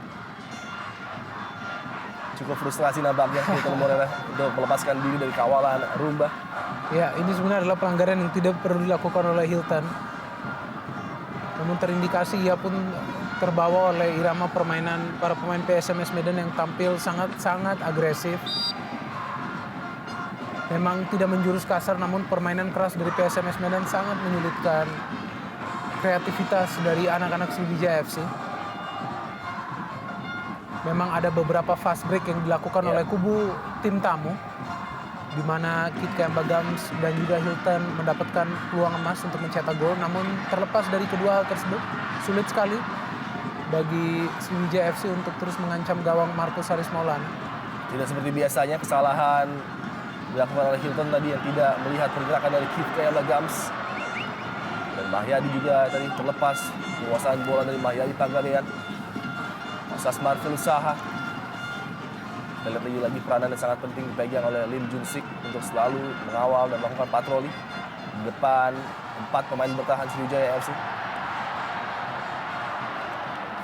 cukup frustrasi nampaknya Hilton Moreira untuk melepaskan diri dari kawalan Rumba. Ya, ini sebenarnya adalah pelanggaran yang tidak perlu dilakukan oleh Hilton. Namun terindikasi ia pun terbawa oleh irama permainan para pemain PSMS Medan yang tampil sangat-sangat agresif. Memang tidak menjurus kasar, namun permainan keras dari PSMS Medan sangat menyulitkan kreativitas dari anak-anak Sriwijaya FC. Memang ada beberapa fast break yang dilakukan oleh kubu tim tamu, di mana Kit Kembagams dan juga Hilton mendapatkan peluang emas untuk mencetak gol. Namun terlepas dari kedua hal tersebut, sulit sekali bagi Sriwijaya FC untuk terus mengancam gawang Markus Haris Maulana. Tidak seperti biasanya, kesalahan dilakukan oleh Hilton tadi yang tidak melihat pergerakan dari Kit Kembagams. Dan Mahyadi juga tadi terlepas penguasaan bola dari Mahyadi Panggabean. Asas Marvel usaha. Kita lihat lagi peranan yang sangat penting dipegang oleh Lim Junsik untuk selalu mengawal dan melakukan patroli di depan 4 pemain bertahan Sriwijaya FC.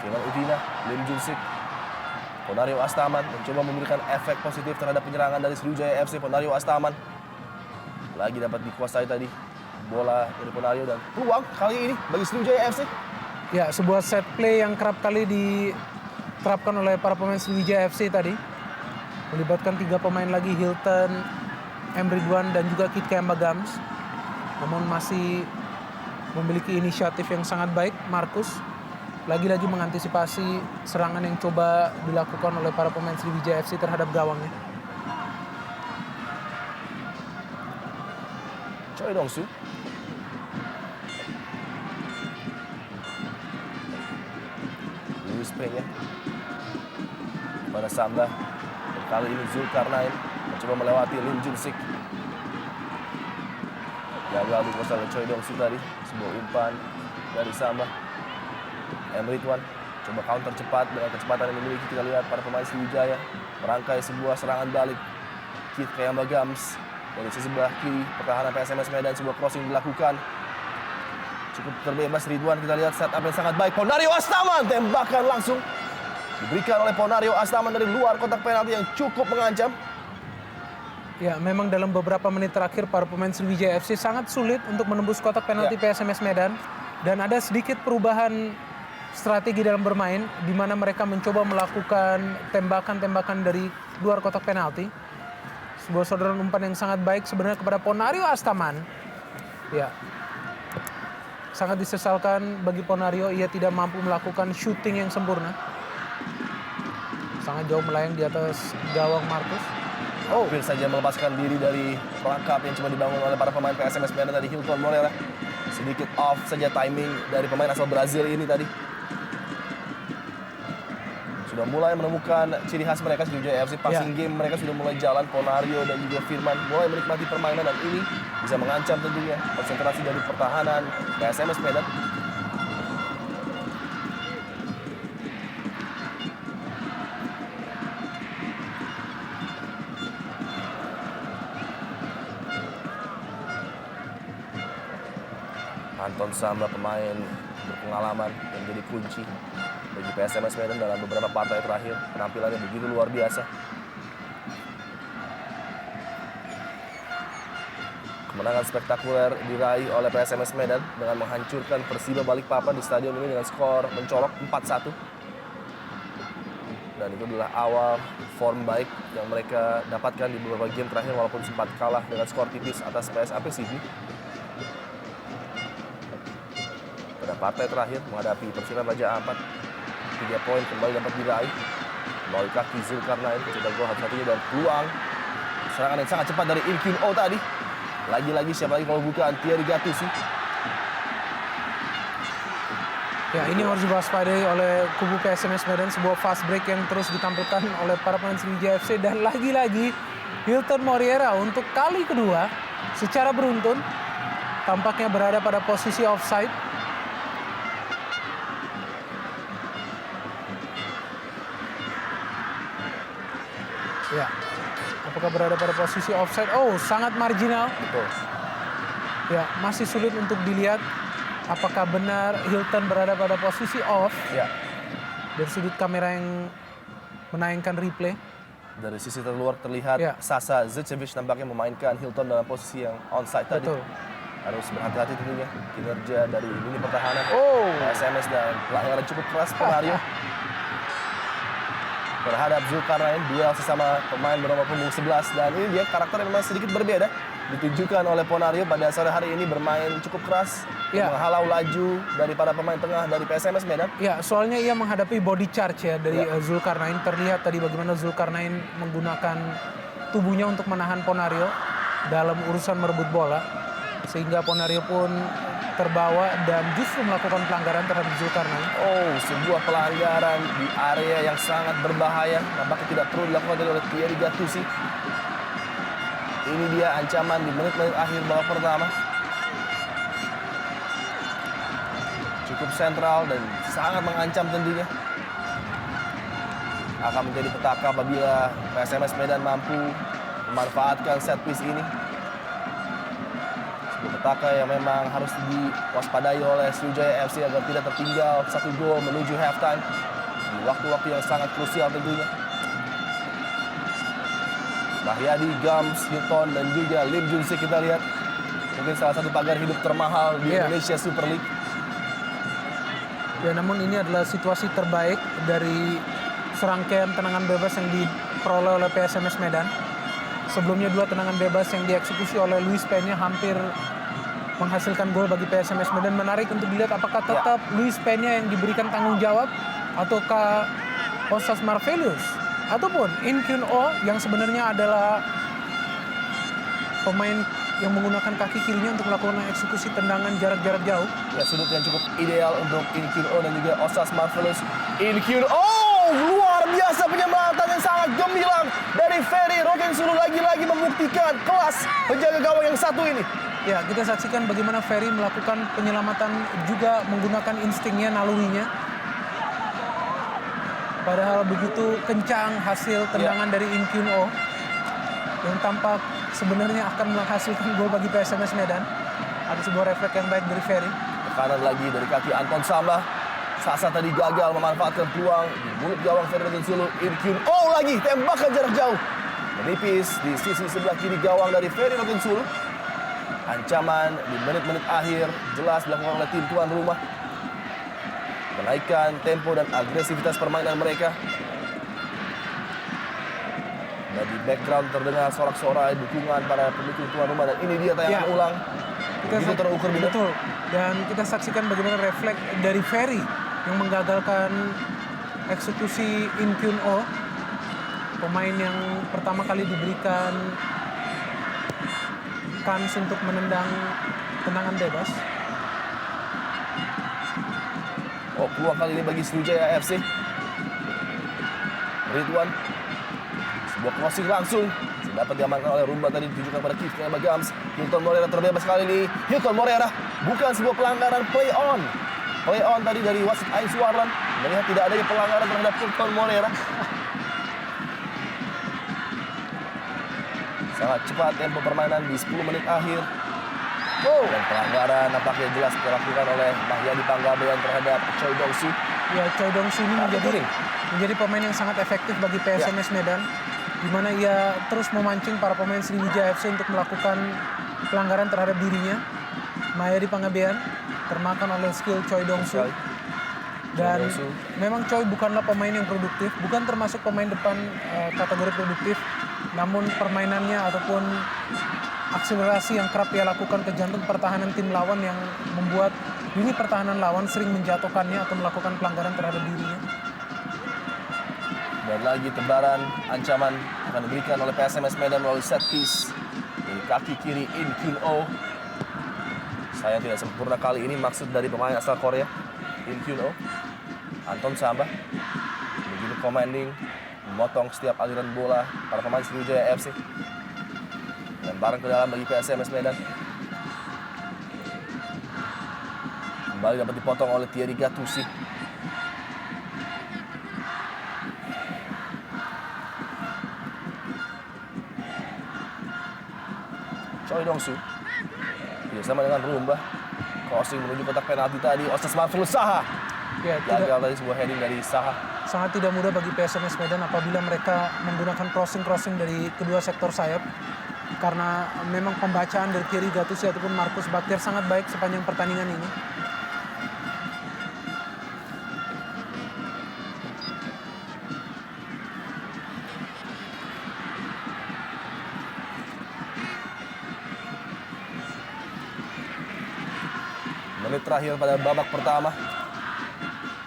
Firman Udina, Lim Junsik, Ponario Astaman mencoba memberikan efek positif terhadap penyerangan dari Sriwijaya FC. Ponario Astaman lagi dapat dikuasai tadi bola dari Ponario dan peluang kali ini bagi Sriwijaya FC. Ya, sebuah set play yang kerap kali diterapkan oleh para pemain Sriwijaya FC tadi. Melibatkan 3 pemain lagi, Hilton, M. Ridwan, dan juga Kit Kembagams. Namun masih memiliki inisiatif yang sangat baik, Markus. Lagi-lagi mengantisipasi serangan yang coba dilakukan oleh para pemain Sriwijaya FC terhadap gawangnya. Choi Dong-soo. Luis Peña. Pada Samba. Kali ini Zulkarnain mencoba melewati Lim Junsik. Gagal dikuasai oleh Choi Dong-soo tadi. Sebuah umpan dari Samba. M. Ridwan coba counter cepat dengan kecepatan yang dimiliki. Kita lihat para pemain Sriwijaya merangkai sebuah serangan balik. Kit Kembagams dari sisi sebelah kiri pertahanan PSMS Medan, sebuah crossing dilakukan. Cukup terbebas Ridwan, kita lihat setup yang sangat baik. Ponario Astaman, tembakan langsung diberikan oleh Ponario Astaman dari luar kotak penalti yang cukup mengancam. Ya, memang dalam beberapa menit terakhir para pemain Sriwijaya FC sangat sulit untuk menembus kotak penalti PSMS Medan. Dan ada sedikit perubahan strategi dalam bermain, di mana mereka mencoba melakukan tembakan-tembakan dari luar kotak penalti. Sebuah sodoran umpan yang sangat baik sebenarnya kepada Ponario Astaman. Ya, sangat disesalkan bagi Ponario, ia tidak mampu melakukan shooting yang sempurna. Sangat jauh melayang di atas gawang Markus. Hampir saja melepaskan diri dari perangkap yang coba dibangun oleh para pemain PSMS Medan tadi. Hilton Moreira sedikit off saja timing dari pemain asal Brazil ini tadi. Sudah mulai menemukan ciri khas mereka Sriwijaya FC. Passing game mereka sudah mulai jalan. Ponario dan juga Firman mulai menikmati permainan dan ini bisa mengancam tentunya konsentrasi dari pertahanan PSMS Medan. Anton Samba, pemain berpengalaman yang menjadi kunci bagi PSMS Medan dalam beberapa partai terakhir. Penampilannya begitu luar biasa. Kemenangan spektakuler diraih oleh PSMS Medan dengan menghancurkan Persiba Balikpapan di stadion ini dengan skor mencolok 4-1. Dan itu adalah awal form baik yang mereka dapatkan di beberapa game terakhir walaupun sempat kalah dengan skor tipis atas PSAP Sigi. Pada partai terakhir menghadapi Persiram Raja Ampat, 3 poin kembali dapat diraih melalui kaki Zulkarnain, mencetak gol satu-satunya dan peluang serangan yang sangat cepat dari Im Kim Oh tadi. Lagi-lagi siapa lagi kalau bukan Thierry Gattuso. Ya, ini harus diwaspadai oleh kubu PSMS Medan, sebuah fast break yang terus ditampilkan oleh para pemain Sriwijaya FC. Dan lagi-lagi Hilton Moreira untuk kali kedua secara beruntun tampaknya berada pada posisi offside. Ya, apakah berada pada posisi offside? Oh, sangat marginal. Betul. Ya, masih sulit untuk dilihat apakah benar Hilton berada pada posisi off. Ya. Dari sudut kamera yang menayangkan replay. Dari sisi terluar terlihat Ya. Sasa Zecevic nampaknya memainkan Hilton dalam posisi yang onside tadi. Betul. Harus berhati-hati tentunya kinerja dari lini pertahanan. Oh. SMS dan pelanggaran cukup keras Ponario terhadap Zulkarnain, duel sesama pemain bernomor punggung 11, dan ini dia karakter yang memang sedikit berbeda ditunjukkan oleh Ponario pada sore hari ini, bermain cukup keras, Ya. menghalau laju dari para pemain tengah dari PSMS Medan. Ya, soalnya ia menghadapi body charge ya dari Ya. Zulkarnain. Terlihat tadi bagaimana Zulkarnain menggunakan tubuhnya untuk menahan Ponario dalam urusan merebut bola. Sehingga Ponario pun terbawa dan justru melakukan pelanggaran terhadap Zulkarnain. Oh, sebuah pelanggaran di area yang sangat berbahaya, nampaknya tidak perlu dilakukan oleh Thierry Gattuso. Ini dia ancaman di menit-menit akhir babak pertama. Cukup sentral dan sangat mengancam tentunya. Akan menjadi petaka apabila PSMS Medan mampu memanfaatkan set piece ini. Sebuah petaka yang memang harus diwaspadai oleh Sriwijaya FC agar tidak tertinggal 1 gol menuju halftime di waktu-waktu yang sangat krusial tentunya. Mahyadi, Gams, Hilton, dan juga Lim Junsik kita lihat. Mungkin salah satu pagar hidup termahal di Iya. Indonesia Super League. Ya, namun ini adalah situasi terbaik dari serangkaian tendangan bebas yang diperoleh oleh PSMS Medan. Sebelumnya 2 tendangan bebas yang dieksekusi oleh Luis Peña hampir menghasilkan gol bagi PSMS Medan. Menarik untuk dilihat apakah tetap Luis Peña yang diberikan tanggung jawab ataukah Osas Marvelius ataupun In Kyun Oh yang sebenarnya adalah pemain yang menggunakan kaki kirinya untuk melakukan eksekusi tendangan jarak jauh. Ya, sudut yang cukup ideal untuk In Kyun Oh dan juga Osas Marvelous. In Kyun Oh, luar biasa penyematan yang sangat gemilang dari Ferry Rokinsulu, lagi-lagi membuktikan kelas penjaga gawang yang satu ini. Ya, kita saksikan bagaimana Ferry melakukan penyelamatan juga menggunakan instingnya, nalurinya. Padahal begitu kencang hasil tendangan dari In Kyun Oh yang tampak sebenarnya akan menghasilkan gol bagi PSMS Medan. Ada sebuah refleks yang baik dari Ferry. Tekanan lagi dari kaki Anton Samba. Sasa tadi gagal memanfaatkan peluang di mulut gawang Ferry Rokinsulu. In Kyun Oh lagi, tembakan jarak jauh. Menipis di sisi sebelah kiri gawang dari Ferry Rokinsulu. Ancaman di menit-menit akhir jelas dilakukan oleh tim tuan rumah. Menaikkan tempo dan agresivitas permainan mereka. Dan di background terdengar sorak-sorai dukungan para pendukung tuan rumah, dan ini dia tayangan Ya. ulang. Begitu terukur benar. Betul. Dan kita saksikan bagaimana refleks dari Ferry yang menggagalkan eksekusi In Kyun Oh, pemain yang pertama kali diberikan kans untuk menendang tendangan bebas. Oh, peluang kali ini bagi Sriwijaya FC. Ridwan. Sebuah crossing langsung. Dapat diamankan oleh Rumba, tadi ditujukan pada Kif Kema Gams. Hilton Moreira terbebas kali ini. Hilton Moreira bukan sebuah pelanggaran, play on. Play on tadi dari wasit Ain Suarlan. Melihat tidak adanya pelanggaran terhadap Hilton Moreira. Sangat cepat tempo permainan di 10 menit akhir. Dan pelanggaran nampaknya jelas dilakukan oleh Mahyadi Panggabean terhadap Choi Dong-su. Ya, Choi Dong-su ini menjadi pemain yang sangat efektif bagi PSMS Medan, di mana ia terus memancing para pemain Sriwijaya FC untuk melakukan pelanggaran terhadap dirinya. Mahyadi Panggabean termakan oleh skill Choi Dong-su. Dan memang Choi bukanlah pemain yang produktif, bukan termasuk pemain depan kategori produktif, namun permainannya ataupun akselerasi yang kerap ia lakukan ke jantung pertahanan tim lawan yang membuat lini pertahanan lawan sering menjatuhkannya atau melakukan pelanggaran terhadap dirinya. Dan lagi tebaran ancaman akan diberikan oleh PSMS Medan melalui set piece dari kaki kiri In Kyun Oh. Sayang tidak sempurna kali ini maksud dari pemain asal Korea, In Kyun Oh. Anton Samba begitu commanding, memotong setiap aliran bola para pemain Sriwijaya FC. Lemparan ke dalam bagi PSMS Medan. Kembali dapat dipotong oleh Thierry Gattuso. Choi Dong-su bersama dengan Rumba. Crossing menuju kotak penalti tadi. Osas Marvelous Saha. Ya, Gagal tadi sebuah heading dari Saha. sangat tidak mudah bagi PSMS Medan apabila mereka menggunakan crossing dari kedua sektor sayap. Karena memang pembacaan dari Thierry Gattuso ataupun Marcus Baktiar sangat baik sepanjang pertandingan ini. Menit terakhir pada babak pertama.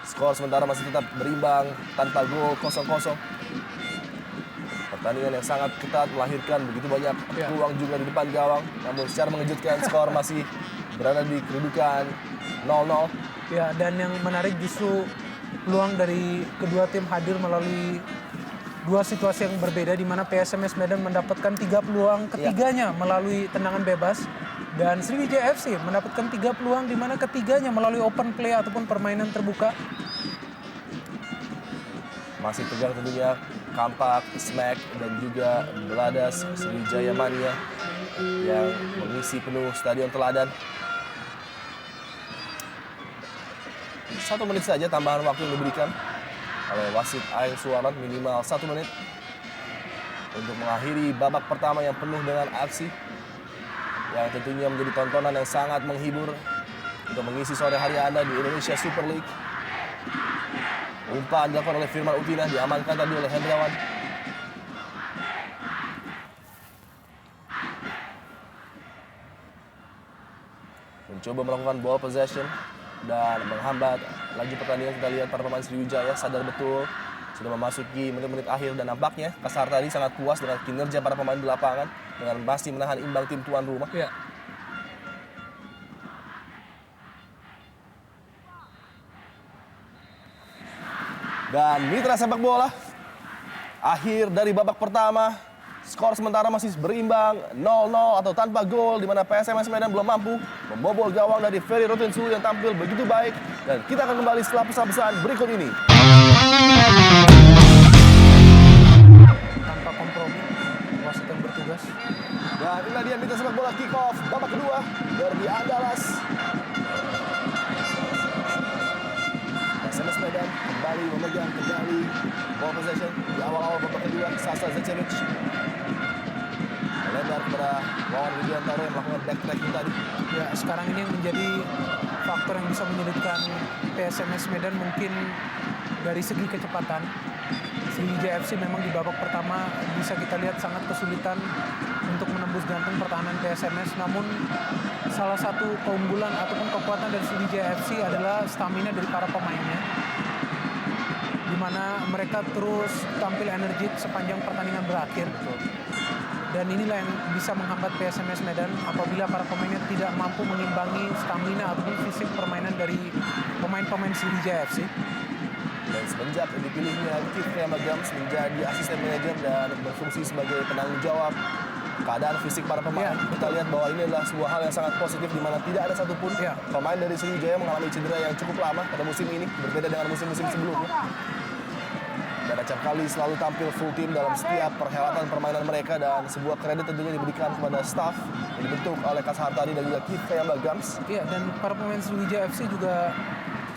Skor sementara masih tetap berimbang tanpa gol 0-0. Pertandingan yang sangat ketat melahirkan begitu banyak peluang juga di depan gawang. Namun secara mengejutkan skor masih berada di kedudukan 0-0. Ya, dan yang menarik justru peluang dari kedua tim hadir melalui dua situasi yang berbeda di mana PSMS Medan mendapatkan 3 peluang ketiganya melalui tendangan bebas dan Sriwijaya FC mendapatkan 3 peluang di mana ketiganya melalui open play ataupun permainan terbuka. Masih tegang tentunya Kampak, Smack, dan juga Beladas Sriwijaya Mania yang mengisi penuh Stadion Teladan. 1 menit saja tambahan waktu yang diberikan oleh wasit Aeng Suwaran, minimal 1 menit untuk mengakhiri babak pertama yang penuh dengan aksi yang tentunya menjadi tontonan yang sangat menghibur untuk mengisi sore hari Anda di Indonesia Super League. Umpan dilakukan oleh Firman Utina, diamankan tadi oleh Hendrawan. Mencoba melakukan ball possession dan menghambat laju pertandingan. Kita lihat para pemain Sriwijaya sadar betul sudah memasuki menit-menit akhir dan nampaknya Kasar tadi sangat puas dengan kinerja para pemain di lapangan dengan masih menahan imbang tim tuan rumah. Ya. Dan mitra sepak bola, akhir dari babak pertama, skor sementara masih berimbang 0-0 atau tanpa gol, di mana PSMS Medan belum mampu membobol gawang dari Ferry Rotinsulu yang tampil begitu baik. Dan kita akan kembali setelah pesan-pesan berikut ini. Tanpa kompromi, wasit yang bertugas. Dan inilah dia mitra sepak bola kick off babak kedua, Derby Andalas. PSMS Medan kembali memegang kendali ball possession di awal-awal babak kedua. Sasa Zecevic melebar kepada Wawan Widiantoro yang melakukan back tracking tadi. Ya, sekarang ini yang menjadi faktor yang bisa menyulitkan PSMS Medan mungkin dari segi kecepatan. Sriwijaya FC memang di babak pertama bisa kita lihat sangat kesulitan untuk menembus jantung pertahanan PSMS. Namun salah satu keunggulan ataupun kekuatan dari Sriwijaya FC adalah stamina dari para pemainnya, di mana mereka terus tampil energik sepanjang pertandingan berakhir. Dan inilah yang bisa menghambat PSMS Medan apabila para pemainnya tidak mampu mengimbangi stamina ataupun fisik permainan dari pemain-pemain Sriwijaya FC. Dan semenjak dipilihnya Keith Gams menjadi asisten manajer dan berfungsi sebagai penanggung jawab keadaan fisik para pemain, kita lihat bahwa ini adalah sebuah hal yang sangat positif di mana tidak ada satupun pemain dari Sriwijaya mengalami cedera yang cukup lama pada musim ini, berbeda dengan musim-musim sebelumnya. Dan acap kali selalu tampil full team dalam setiap perhelatan permainan mereka, dan sebuah kredit tentunya diberikan kepada staff yang dibentuk oleh Kas Hartadi dan juga Keith Gams. Iya, dan para pemain Sriwijaya FC juga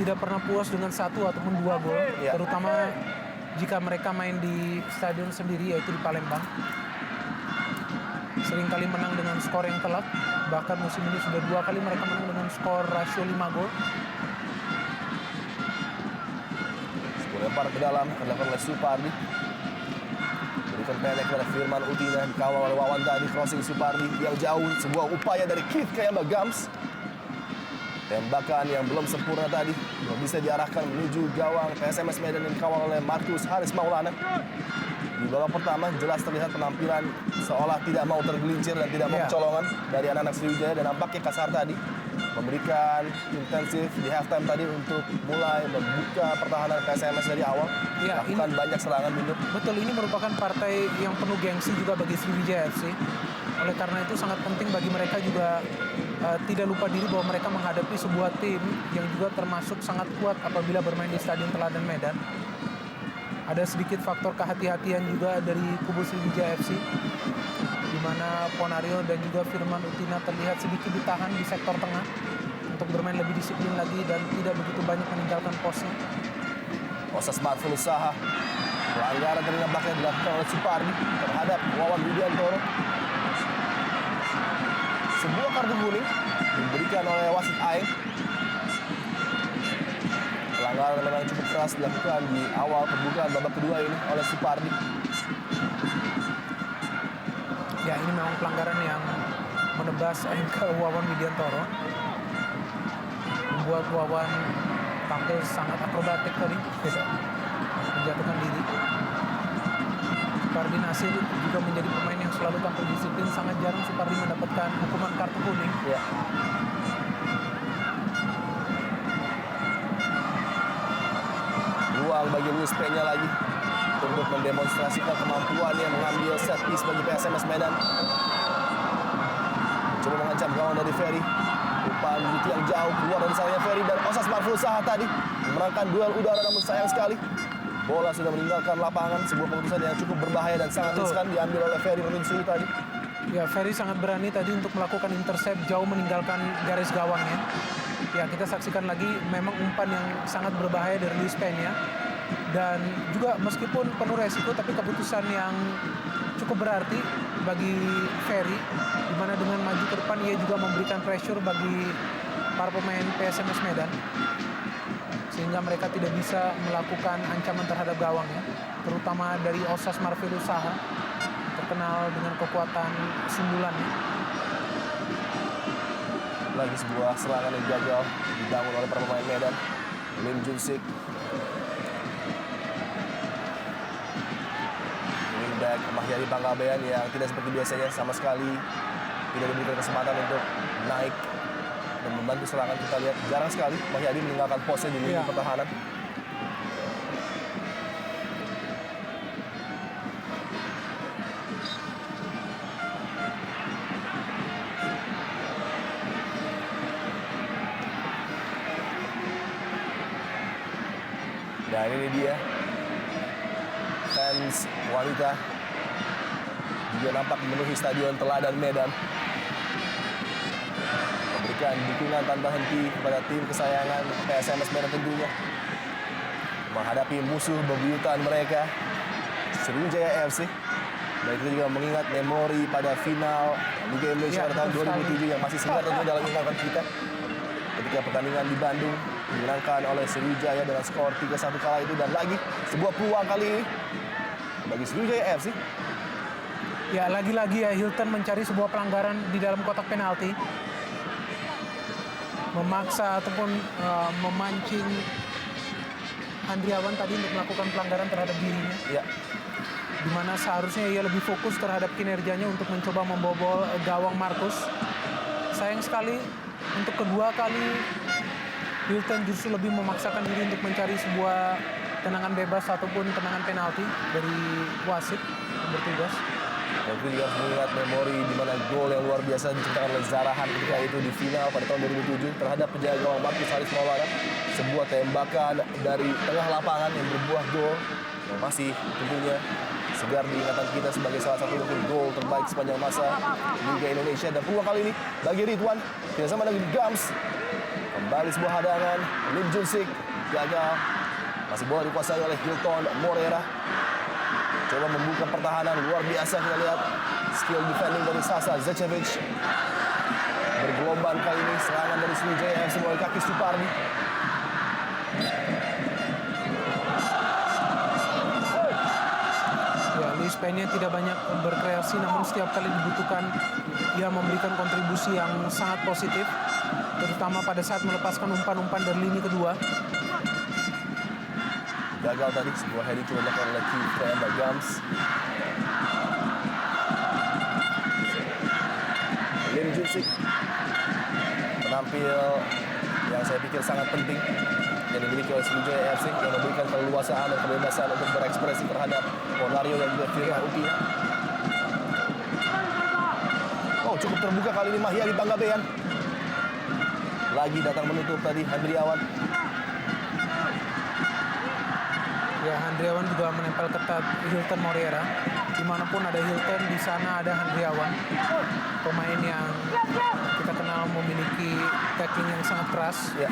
tidak pernah puas dengan 1 ataupun 2 gol, terutama jika mereka main di stadion sendiri yaitu di Palembang. Seringkali menang dengan skor yang telak, bahkan musim ini sudah 2 kali mereka menang dengan skor rasio 5 gol. Lempar ke dalam, akan dilakukan oleh Supardi. Berikan pendek kepada Firman Utina, dikawal oleh Wawan tadi, crossing Supardi yang jauh, sebuah upaya dari Keith Gams. Tembakan yang belum sempurna tadi, belum bisa diarahkan menuju gawang PSMS Medan yang dikawal oleh Marcus Haris Maulana. Di babak pertama jelas terlihat penampilan seolah tidak mau tergelincir dan tidak mau kecolongan dari anak-anak Sriwijaya, dan nampaknya Kasar tadi memberikan intensif di halftime tadi untuk mulai membuka pertahanan PSMS dari awal, melakukan banyak serangan mundur. Betul, ini merupakan partai yang penuh gengsi juga bagi Sriwijaya FC. Oleh karena itu sangat penting bagi mereka juga tidak lupa diri bahwa mereka menghadapi sebuah tim yang juga termasuk sangat kuat apabila bermain di Stadion Teladan Medan. Ada sedikit faktor kehati-hatian juga dari kubu Sriwijaya FC, di mana Ponario dan juga Firman Utina terlihat sedikit ditahan di sektor tengah untuk bermain lebih disiplin lagi dan tidak begitu banyak meninggalkan posnya. Osas Marvel usaha. Pelanggaran tadi nampaknya dilakukan oleh Supardi terhadap Wawan Widiantoro. Sebuah kartu kuning diberikan oleh wasit Aeng. Pelanggaran memang cukup keras dilakukan di awal pembukaan babak kedua ini oleh Supardi. Ya, ini memang pelanggaran yang menebas ankle Wawan Widiantoro. Membuat Wawan tampil sangat akrobatik tadi. Menjatuhkan diri. Supardi Nasir juga menjadi pemain yang selalu tampil disiplin. Sangat jarang Supardi mendapatkan hukuman kartu kuning. Ya. Ruang bagi Luis Peña lagi untuk mendemonstrasikan kemampuannya mengambil set piece bagi PSMS Medan. Coba mengancam gawang dari Ferry. Umpan begitu yang jauh keluar dari sayangnya Ferry, dan Osas Marvel usaha tadi memenangkan duel udara, namun sayang sekali bola sudah meninggalkan lapangan. Sebuah keputusan yang cukup berbahaya dan sangat riskan diambil oleh Ferry Rotinsulu tadi. Ya, Ferry sangat berani tadi untuk melakukan intercept jauh meninggalkan garis gawangnya. Ya, kita saksikan lagi memang umpan yang sangat berbahaya dari Luis Peña. Dan juga meskipun penuh resiko, tapi keputusan yang cukup berarti bagi Ferry, di mana dengan maju ke depan ia juga memberikan pressure bagi para pemain PSMS Medan, sehingga mereka tidak bisa melakukan ancaman terhadap gawangnya, terutama dari Osas Marvel usaha, terkenal dengan kekuatan sundulannya. Lagi sebuah serangan yang gagal dibangun oleh para pemain Medan. Lim Junsik, wingback Mahyadi Panggabean yang tidak seperti biasanya sama sekali tidak diberikan kesempatan untuk naik dan membantu serangan. Kita lihat jarang sekali Mahyadi meninggalkan posnya di lini pertahanan. Dan ini dia fans wanita juga nampak memenuhi stadion Teladan Medan, memberikan dukungan tanpa henti kepada tim kesayangan PSMS Medan tentunya, menghadapi musuh bebuyutan mereka Sriwijaya FC. Dan kita juga mengingat memori pada final Liga Indonesia pada tahun 2007 yang masih segar tentunya dalam ingatan kita, ketika pertandingan di Bandung dimenangkan oleh Sriwijaya dengan skor 3-1 kala itu. Dan lagi sebuah peluang kali ini bagi Sriwijaya FC. Ya, lagi-lagi ya Hilton mencari sebuah pelanggaran di dalam kotak penalti, memaksa ataupun memancing Andriawan tadi untuk melakukan pelanggaran terhadap dirinya. Ya. Di mana seharusnya ia lebih fokus terhadap kinerjanya untuk mencoba membobol gawang Markus. Sayang sekali untuk kedua kali Hilton justru lebih memaksakan diri untuk mencari sebuah tendangan bebas ataupun tendangan penalti dari wasit yang bertugas. Dan kita juga harus mengingat memori di mana gol yang luar biasa diciptakan oleh Zarahan ketika itu di final pada tahun 2007 terhadap penjaga gawang Markus Haris Maulana. Sebuah tembakan dari tengah lapangan yang berbuah gol yang masih tentunya segar di ingatan kita sebagai salah satu gol terbaik sepanjang masa Liga Indonesia. Dan peluang kali ini bagi Ridwan tidak sama dengan Gams. Kembali sebuah hadangan, Lim Junsik gagal. Masih bola dikuasai oleh Hilton Morera. Coba membuka pertahanan luar biasa, kita lihat skill defending dari Sasa Zecevic. Bergelombang kali ini serangan dari Sriwijaya FC melalui kaki Supardi. Ya, Luis Peña tidak banyak berkreasi, namun setiap kali dibutuhkan ia memberikan kontribusi yang sangat positif, terutama pada saat melepaskan umpan-umpan dari lini kedua. Gagal tadi sebuah heading coba dilakukan oleh Kemba Gams. Lim Junsik menampil yang saya pikir sangat penting yang dimiliki oleh Sriwijaya FC, yang memberikan keleluasaan dan kebebasan untuk berekspresi terhadap Ponario dan juga Firman Upina. Oh, cukup terbuka kali ini Mahyadi Panggabean. Lagi datang menutup tadi Handriawan. Ya, Handriawan juga menempel ketat Hilton Morera. Dimanapun ada Hilton, di sana ada Handriawan. Pemain yang kita kenal memiliki tackling yang sangat keras. Ya.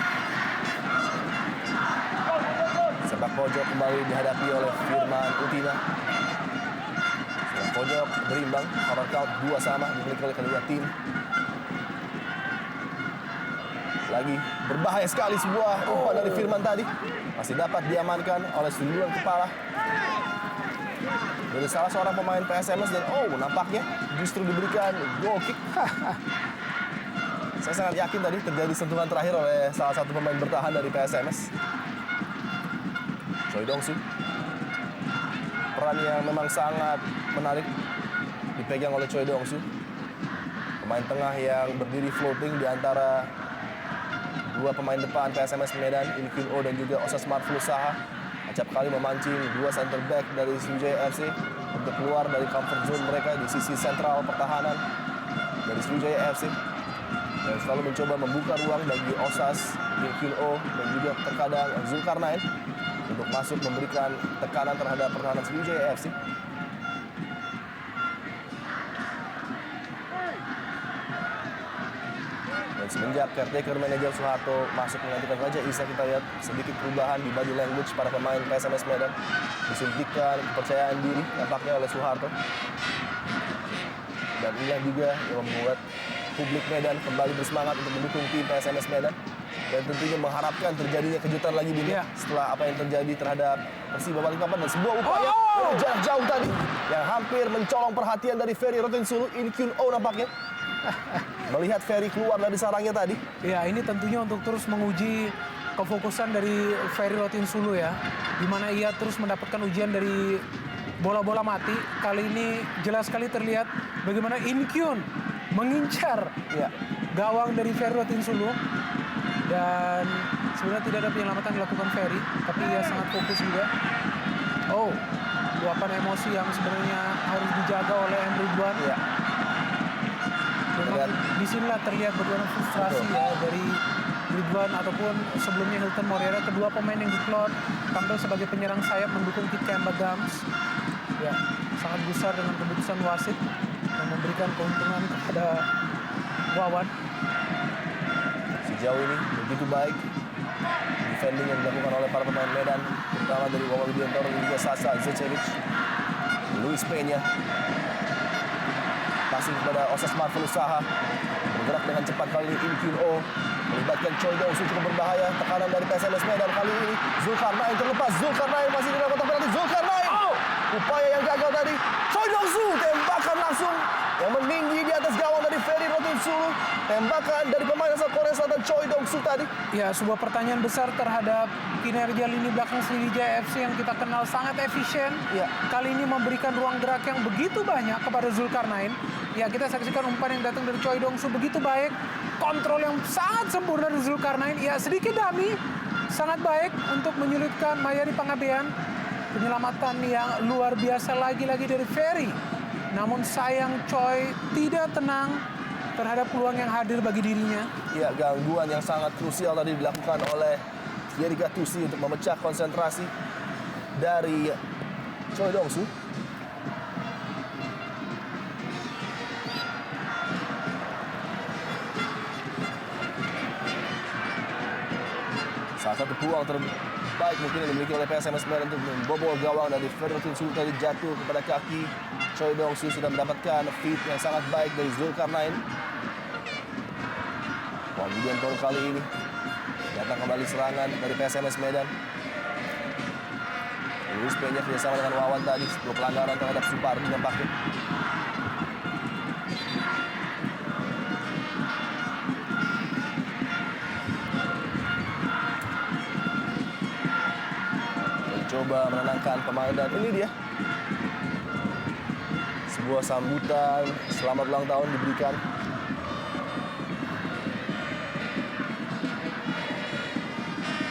Sepak pojok kembali dihadapi oleh Firman Utina. Sebelah pojok berimbang, cover count 2-2 dimiliki oleh kedua tim. Lagi berbahaya sekali sebuah umpan dari Firman tadi. Masih dapat diamankan oleh sundulan kepala dari salah seorang pemain PSMS dan nampaknya justru diberikan goal kick. Saya sangat yakin tadi terjadi sentuhan terakhir oleh salah satu pemain bertahan dari PSMS. Choi Dong-soo. Peran yang memang sangat menarik dipegang oleh Choi Dong-soo. Pemain tengah yang berdiri floating di antara dua pemain depan PSMS Medan, In Kyun Oh dan juga Osas Marfulusaha. Acap kali memancing dua center back dari Sriwijaya FC untuk keluar dari comfort zone mereka di sisi sentral pertahanan dari Sriwijaya FC. Dan selalu mencoba membuka ruang bagi Osas, In Kyun Oh dan juga terkadang Zulkarnain untuk masuk memberikan tekanan terhadap pertahanan Sriwijaya FC. Semenjak caretaker manajer Soeharto masuk menggantikan Raja Isa, kita lihat sedikit perubahan di body language para pemain PSMS Medan. Disuntikan kepercayaan diri nampaknya oleh Soeharto. Dan inilah juga yang membuat publik Medan kembali bersemangat untuk mendukung tim PSMS Medan. Dan tentunya mengharapkan terjadinya kejutan lagi Bima, setelah apa yang terjadi terhadap Persiba Balikpapan dan sebuah upaya dari jarak jauh tadi yang hampir mencolong perhatian dari Ferry Rotinsulu. In Kyun Oh nampaknya melihat Ferry keluar dari sarangnya tadi. Ya, ini tentunya untuk terus menguji kefokusan dari Ferry Rotinsulu ya. Di mana ia terus mendapatkan ujian dari bola-bola mati. Kali ini jelas sekali terlihat bagaimana In Kyun mengincar gawang dari Ferry Rotinsulu. Dan sebenarnya tidak ada penyelamatan dilakukan Ferry, tapi ia sangat fokus juga. Luapan emosi yang sebenarnya harus dijaga oleh M. Ridwan. Memang disinilah terlihat bagaimana frustrasi ya dari Ridwan ataupun sebelumnya Hilton Moreira, kedua pemain yang diplot tampil sebagai penyerang sayap mendukung Kit Kemba Gams. Ya, sangat besar dengan keputusan wasit yang memberikan keuntungan kepada Wawan. Sejauh ini begitu baik defending yang dilakukan oleh para pemain Medan, terutama dari Wawan Widiantoro dan juga Sasa Zecevic. Luis Peña passing kepada Osas Marfulusaha, bergerak dengan cepat kali ini In Kyun Oh, melibatkan Choi Dong-soo cukup berbahaya. Tekanan dari PSMS Medan kali ini. Zulkarnain terlepas, Zulkarnain masih di dalam kotak penalti. Zulkarnain, upaya yang gagal tadi. Choi Dong-soo tembakan langsung yang meninggi di atas gawang dari Ferry Rotinsulu. Tembakan dari pemain asal Korea Selatan Choi Dong-soo tadi. Ya, sebuah pertanyaan besar terhadap kinerja lini belakang Sriwijaya FC yang kita kenal sangat efisien. Kali ini memberikan ruang gerak yang begitu banyak kepada Zulkarnain. Ya, kita saksikan umpan yang datang dari Choi Dong-soo begitu baik. Kontrol yang sangat sempurna dari Zulkarnain. Ya, sedikit dummy. Sangat baik untuk menyulitkan Mayari Pangabean. Penyelamatan yang luar biasa lagi-lagi dari Ferry. Namun sayang Choi tidak tenang terhadap peluang yang hadir bagi dirinya. Ya, gangguan yang sangat krusial tadi dilakukan oleh Thierry Gattuso untuk memecah konsentrasi dari Choi Dong-soo. Salah satu peluang terbaik mungkin yang dimiliki oleh PSMS Medan untuk membobol gawang dari Ferry Rotinsulu tadi jatuh kepada kaki Choi Dong-soo. Sudah mendapatkan feed yang sangat baik dari Zulkarnain. Wawan Widiantoro kali ini datang kembali serangan dari PSMS Medan. Luis Peña kerjasama dengan Wawan tadi, sebuah pelanggaran terhadap Supardi nampaknya. Coba menenangkan pemain dan ini dia sebuah sambutan selamat ulang tahun diberikan.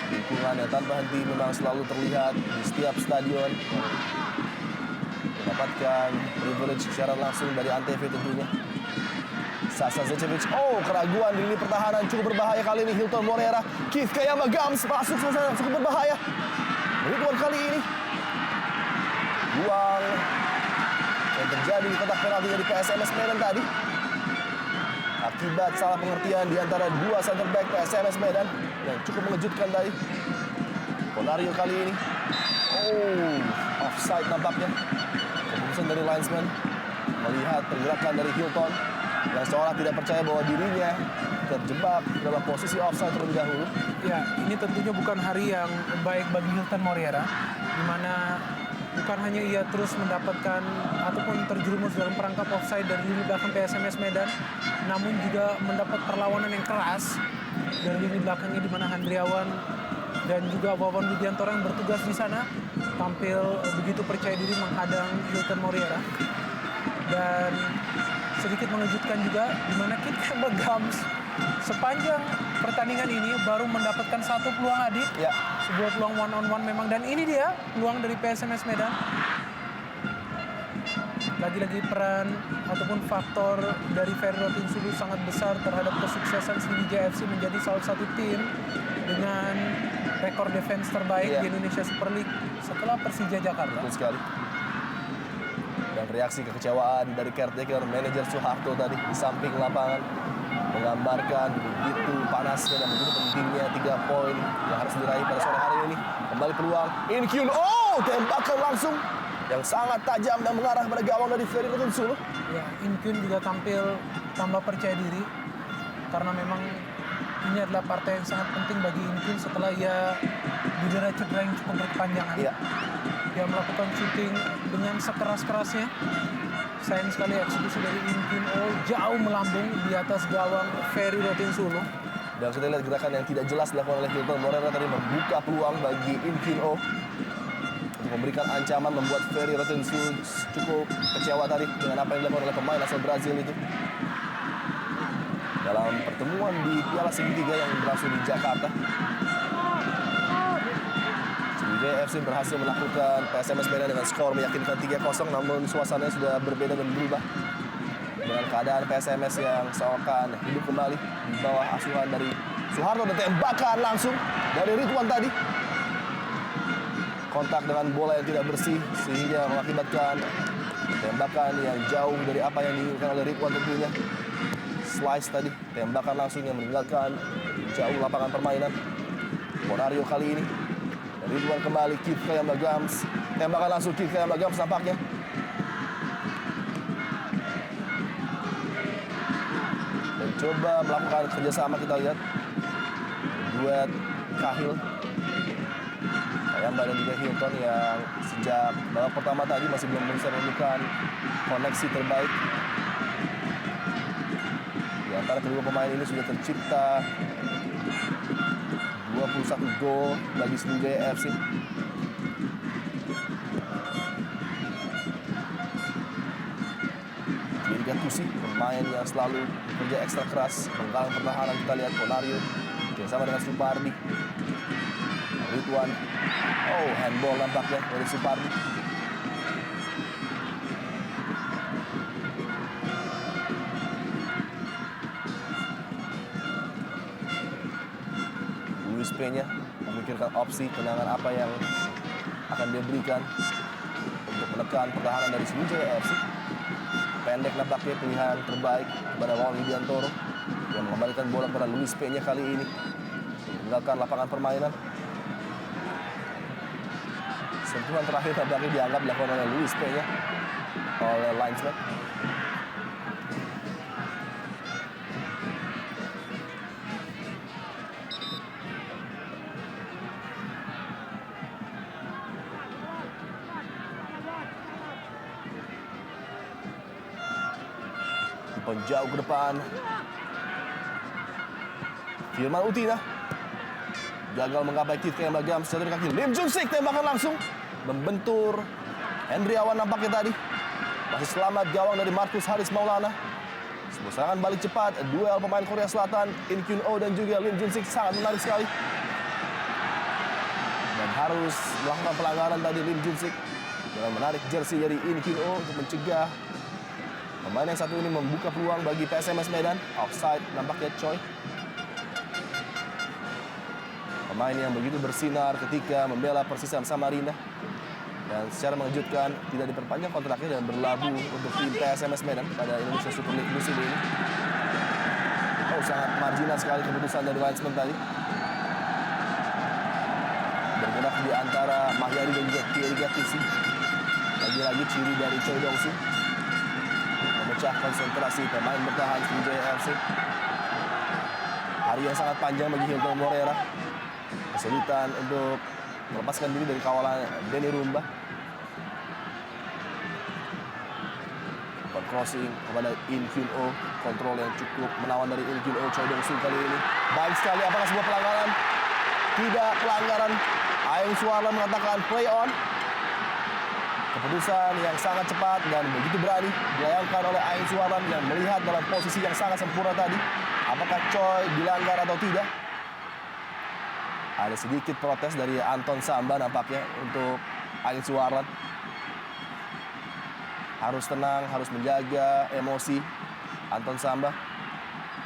Lingkungan yang tanpa henti memang selalu terlihat di setiap stadion. Mendapatkan privilege secara langsung dari Antv tentunya. Sasa Zecevic, keraguan di lini pertahanan cukup berbahaya kali ini. Hilton Moreira, Kit Kemba Gams masuk cukup berbahaya. Ridwan kali ini buang yang terjadi di kotak penalti dari PSMS Medan tadi akibat salah pengertian di antara dua center back PSMS Medan yang cukup mengejutkan tadi. Ponario kali ini. Oh, offside nampaknya. Keputusan dari linesman melihat pergerakan dari Hilton yang seolah tidak percaya bahwa dirinya terjebak dalam posisi offside terlebih dahulu. Ya, ini tentunya bukan hari yang baik bagi Hilton Moreira, di mana bukan hanya ia terus mendapatkan ataupun terjerumus dalam perangkap offside dari lini belakang PSMS Medan, namun juga mendapat perlawanan yang keras dari lini belakangnya, di mana Handriawan dan juga Wawan Widiantoro yang bertugas di sana tampil begitu percaya diri menghadang Hilton Moreira. Dan sedikit mengejutkan juga di mana Kit Gams sepanjang pertandingan ini baru mendapatkan satu peluang, Adi. Ya. Sebuah peluang one on one memang, dan ini dia peluang dari PSMS Medan. Lagi-lagi peran ataupun faktor dari Ferry Rotinsulu sangat besar terhadap kesuksesan Sriwijaya FC menjadi salah satu tim dengan rekor defense terbaik di Indonesia Super League setelah Persija Jakarta. Betul sekali. Dan reaksi kekecewaan dari caretaker manajer Soeharto tadi di samping lapangan menggambarkan begitu panasnya dan begitu pentingnya 3 poin yang harus diraih pada sore hari ini. Kembali peluang, Inkyun, tembakan langsung yang sangat tajam dan mengarah pada gawang dari Ferry Rotinsulu. Ya, Inkyun juga tampil tambah percaya diri karena memang ini adalah partai yang sangat penting bagi Inkyun setelah ia didera cedera yang cukup berkepanjangan. Iya. Dia melakukan shooting dengan sekeras-kerasnya. Sayang sekali eksekusi dari Inkyun jauh melambung di atas gawang Ferry Rotinsulu. Dan kita lihat gerakan yang tidak jelas dilakukan oleh Hilton Moreira tadi membuka peluang bagi Inkyun untuk memberikan ancaman, membuat Ferry Rotinsulu cukup kecewa tadi dengan apa yang dilakukan oleh pemain asal Brazil itu. Dalam pertemuan di Piala Segitiga yang berlangsung di Jakarta, Sriwijaya FC berhasil menaklukkan PSMS Medan dengan skor meyakinkan 3-0, namun suasananya sudah berbeda dan berubah dengan keadaan PSMS yang seakan hidup kembali di bawah asuhan dari Soeharto, dan tembakan langsung dari Ridwan tadi. Kontak dengan bola yang tidak bersih sehingga mengakibatkan tembakan yang jauh dari apa yang diinginkan oleh Ridwan tentunya. Slice tadi, tembakan langsung yang meninggalkan jauh lapangan permainan. Ponario kali ini. Ridwan kembali, Kit Gams. Tembakan langsung Kit Gams nampaknya. Mencoba melakukan kerjasama, kita lihat. Duet Kahil. Kayamba dan juga Hilton yang sejak babak pertama tadi masih belum bisa menemukan koneksi terbaik. Di antara kedua pemain ini sudah tercipta 21 gol bagi Sriwijaya FC. Jadi Gattuso, pemain yang selalu bekerja ekstra keras menggalang pertahanan. Kita lihat Ponario bersama dengan Supardi. Ridwan, handball nampaknya dari Supardi. Luis Peña memikirkan opsi tendangan apa yang akan dia berikan untuk menekan pertahanan dari Sriwijaya FC. Pendek nampaknya pilihan terbaik kepada Wawan Widiantoro yang mengembalikan bola kepada Luis Peña kali ini, meninggalkan lapangan permainan. Sentuhan terakhir nampaknya dianggap dilakukan oleh Luis Peña oleh linesman. Jauh ke depan, Firman Utina gagal menggapai Kit Gams, jatuh di kaki Lim Junsik, tembakan langsung membentur Hendriawan nampaknya tadi. Masih selamat gawang dari Marcus Haris Maulana. Sebuah serangan balik cepat, duel pemain Korea Selatan Inkyun dan juga Lim Junsik sangat menarik sekali. Dan harus melakukan pelanggaran tadi Lim Junsik dengan menarik jersey dari Inkyun untuk mencegah pemain yang satu ini membuka peluang bagi PSMS Medan. Offside nampaknya Choi. Pemain yang begitu bersinar ketika membela Persisam Samarinda. Dan secara mengejutkan tidak diperpanjang kontraknya dan berlabuh untuk tim PSMS Medan pada Indonesia Super League musim ini. Sangat marginal sekali keputusan dari linesman tadi. bergerak di antara Mahyari dan juga Thierry Gattuso. Lagi-lagi ciri dari Choi Dong-soo memecah konsentrasi pemain bertahan Sriwijaya FC. Hari yang sangat panjang bagi Hilton Moreira. Kesulitan untuk melepaskan diri dari kawalan Denny Rumba. Crossing kepada In Kyun Oh, kontrol yang cukup menawan dari In Kyun Oh. Choi Dong-soo kali ini baik sekali. Apakah sebuah pelanggaran? Tidak pelanggaran. Aeng Suarlan mengatakan play on. Keputusan yang sangat cepat dan begitu berani dilayangkan oleh Aeng Suarlan yang melihat dalam posisi yang sangat sempurna tadi. Apakah Choi dilanggar atau tidak? Ada sedikit protes dari Anton Samba nampaknya untuk Aeng Suarlan. Harus tenang, harus menjaga emosi Anton Samba.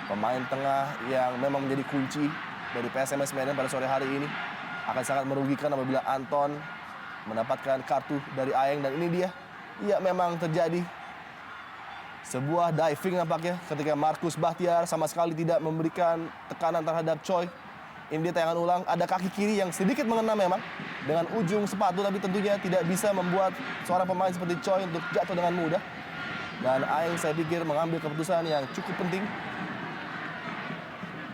Pemain tengah yang memang menjadi kunci dari PSMS Medan pada sore hari ini. Akan sangat merugikan apabila Anton mendapatkan kartu dari Aeng. Dan ini dia, ya memang terjadi sebuah diving nampaknya ketika Markus Bahtiar sama sekali tidak memberikan tekanan terhadap Choi. Ini dia tayangan ulang, ada kaki kiri yang sedikit mengena memang dengan ujung sepatu, tapi tentunya tidak bisa membuat seorang pemain seperti Choi untuk jatuh dengan mudah. Dan Aeng saya pikir mengambil keputusan yang cukup penting.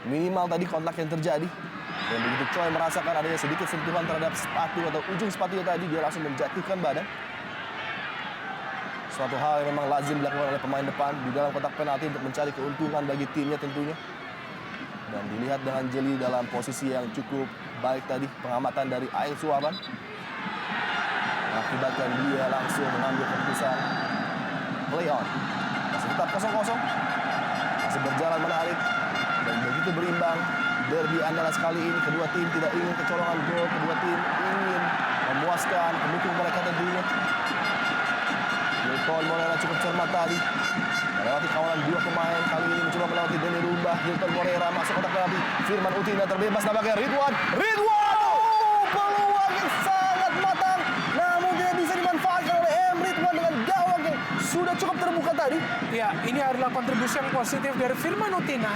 Minimal tadi kontak yang terjadi. Dan begitu Choi merasakan adanya sedikit sentuhan terhadap sepatu atau ujung sepatunya tadi, dia langsung menjatuhkan badan. Suatu hal yang memang lazim dilakukan oleh pemain depan di dalam kotak penalti untuk mencari keuntungan bagi timnya tentunya. Dan dilihat dengan jeli dalam posisi yang cukup baik tadi pengamatan dari Aeng Suarlan. Mengakibatkan dia langsung mengambil keputusan play on. Masih tetap 0-0. Masih berjalan menarik dan begitu berimbang. Derby andalas kali ini kedua tim tidak ingin kecolongan gol, kedua tim ingin memuaskan pendukung mereka tentunya. Hilton Moreira cukup cermat tadi. Melewati kawalan dua pemain, kali ini mencoba melewati Denny Rumba. Hilton Moreira masuk kotak penalti. Firman Utina terbebas nampaknya Ridwan. Oh, peluang yang sangat matang, namun tidak bisa dimanfaatkan oleh Ridwan dengan gawang yang sudah cukup terbuka tadi. Ya, ini adalah kontribusi yang positif dari Firman Utina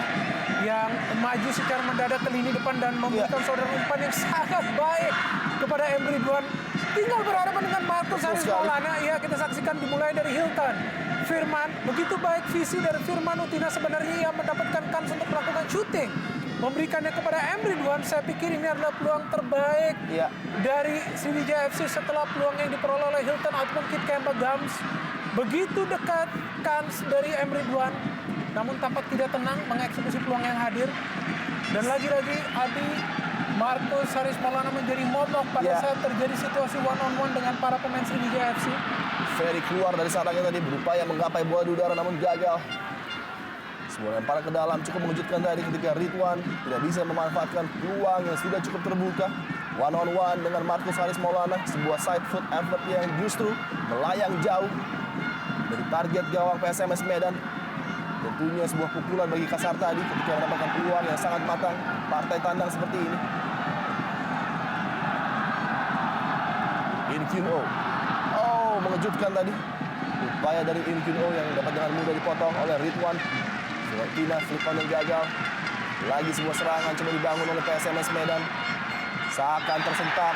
yang maju secara mendadak ke lini depan dan memberikan saudara umpan yang sangat baik kepada Ridwan. Tinggal berhadapan dengan Markus Haris Maulana. Ya, kita saksikan dimulai dari Hilton. Firman, begitu baik visi dari Firman Utina, sebenarnya ia mendapatkan kans untuk melakukan shooting. Memberikannya kepada Ridwan, saya pikir ini adalah peluang terbaik dari Sriwijaya FC setelah peluang yang diperoleh oleh Hilton ataupun Kit Kemba Gams. Begitu dekat kans dari Ridwan, namun tampak tidak tenang mengeksekusi peluang yang hadir. Dan lagi-lagi Adi Markus Haris Maulana menjadi momok pada saat terjadi situasi one-on-one dengan para pemain Sriwijaya FC. Ferry keluar dari sarangnya tadi berupaya menggapai bola di udara namun gagal. Sebuah lemparan ke dalam cukup mengejutkan tadi ketika Ridwan tidak bisa memanfaatkan peluang yang sudah cukup terbuka. One-on-one dengan Markus Haris Maulana, sebuah side foot effort yang justru melayang jauh dari target gawang PSMS Medan. Tentunya sebuah pukulan bagi Kasar tadi ketika mendapatkan peluang yang sangat matang partai tandang seperti ini. In Kyun Oh. Oh, mengejutkan tadi. Upaya dari In Kyun Oh yang dapat dengan mudah dipotong oleh Ridwan. Fiorentina flip on yang gagal. Lagi sebuah serangan coba dibangun oleh PSMS Medan. Seakan tersentak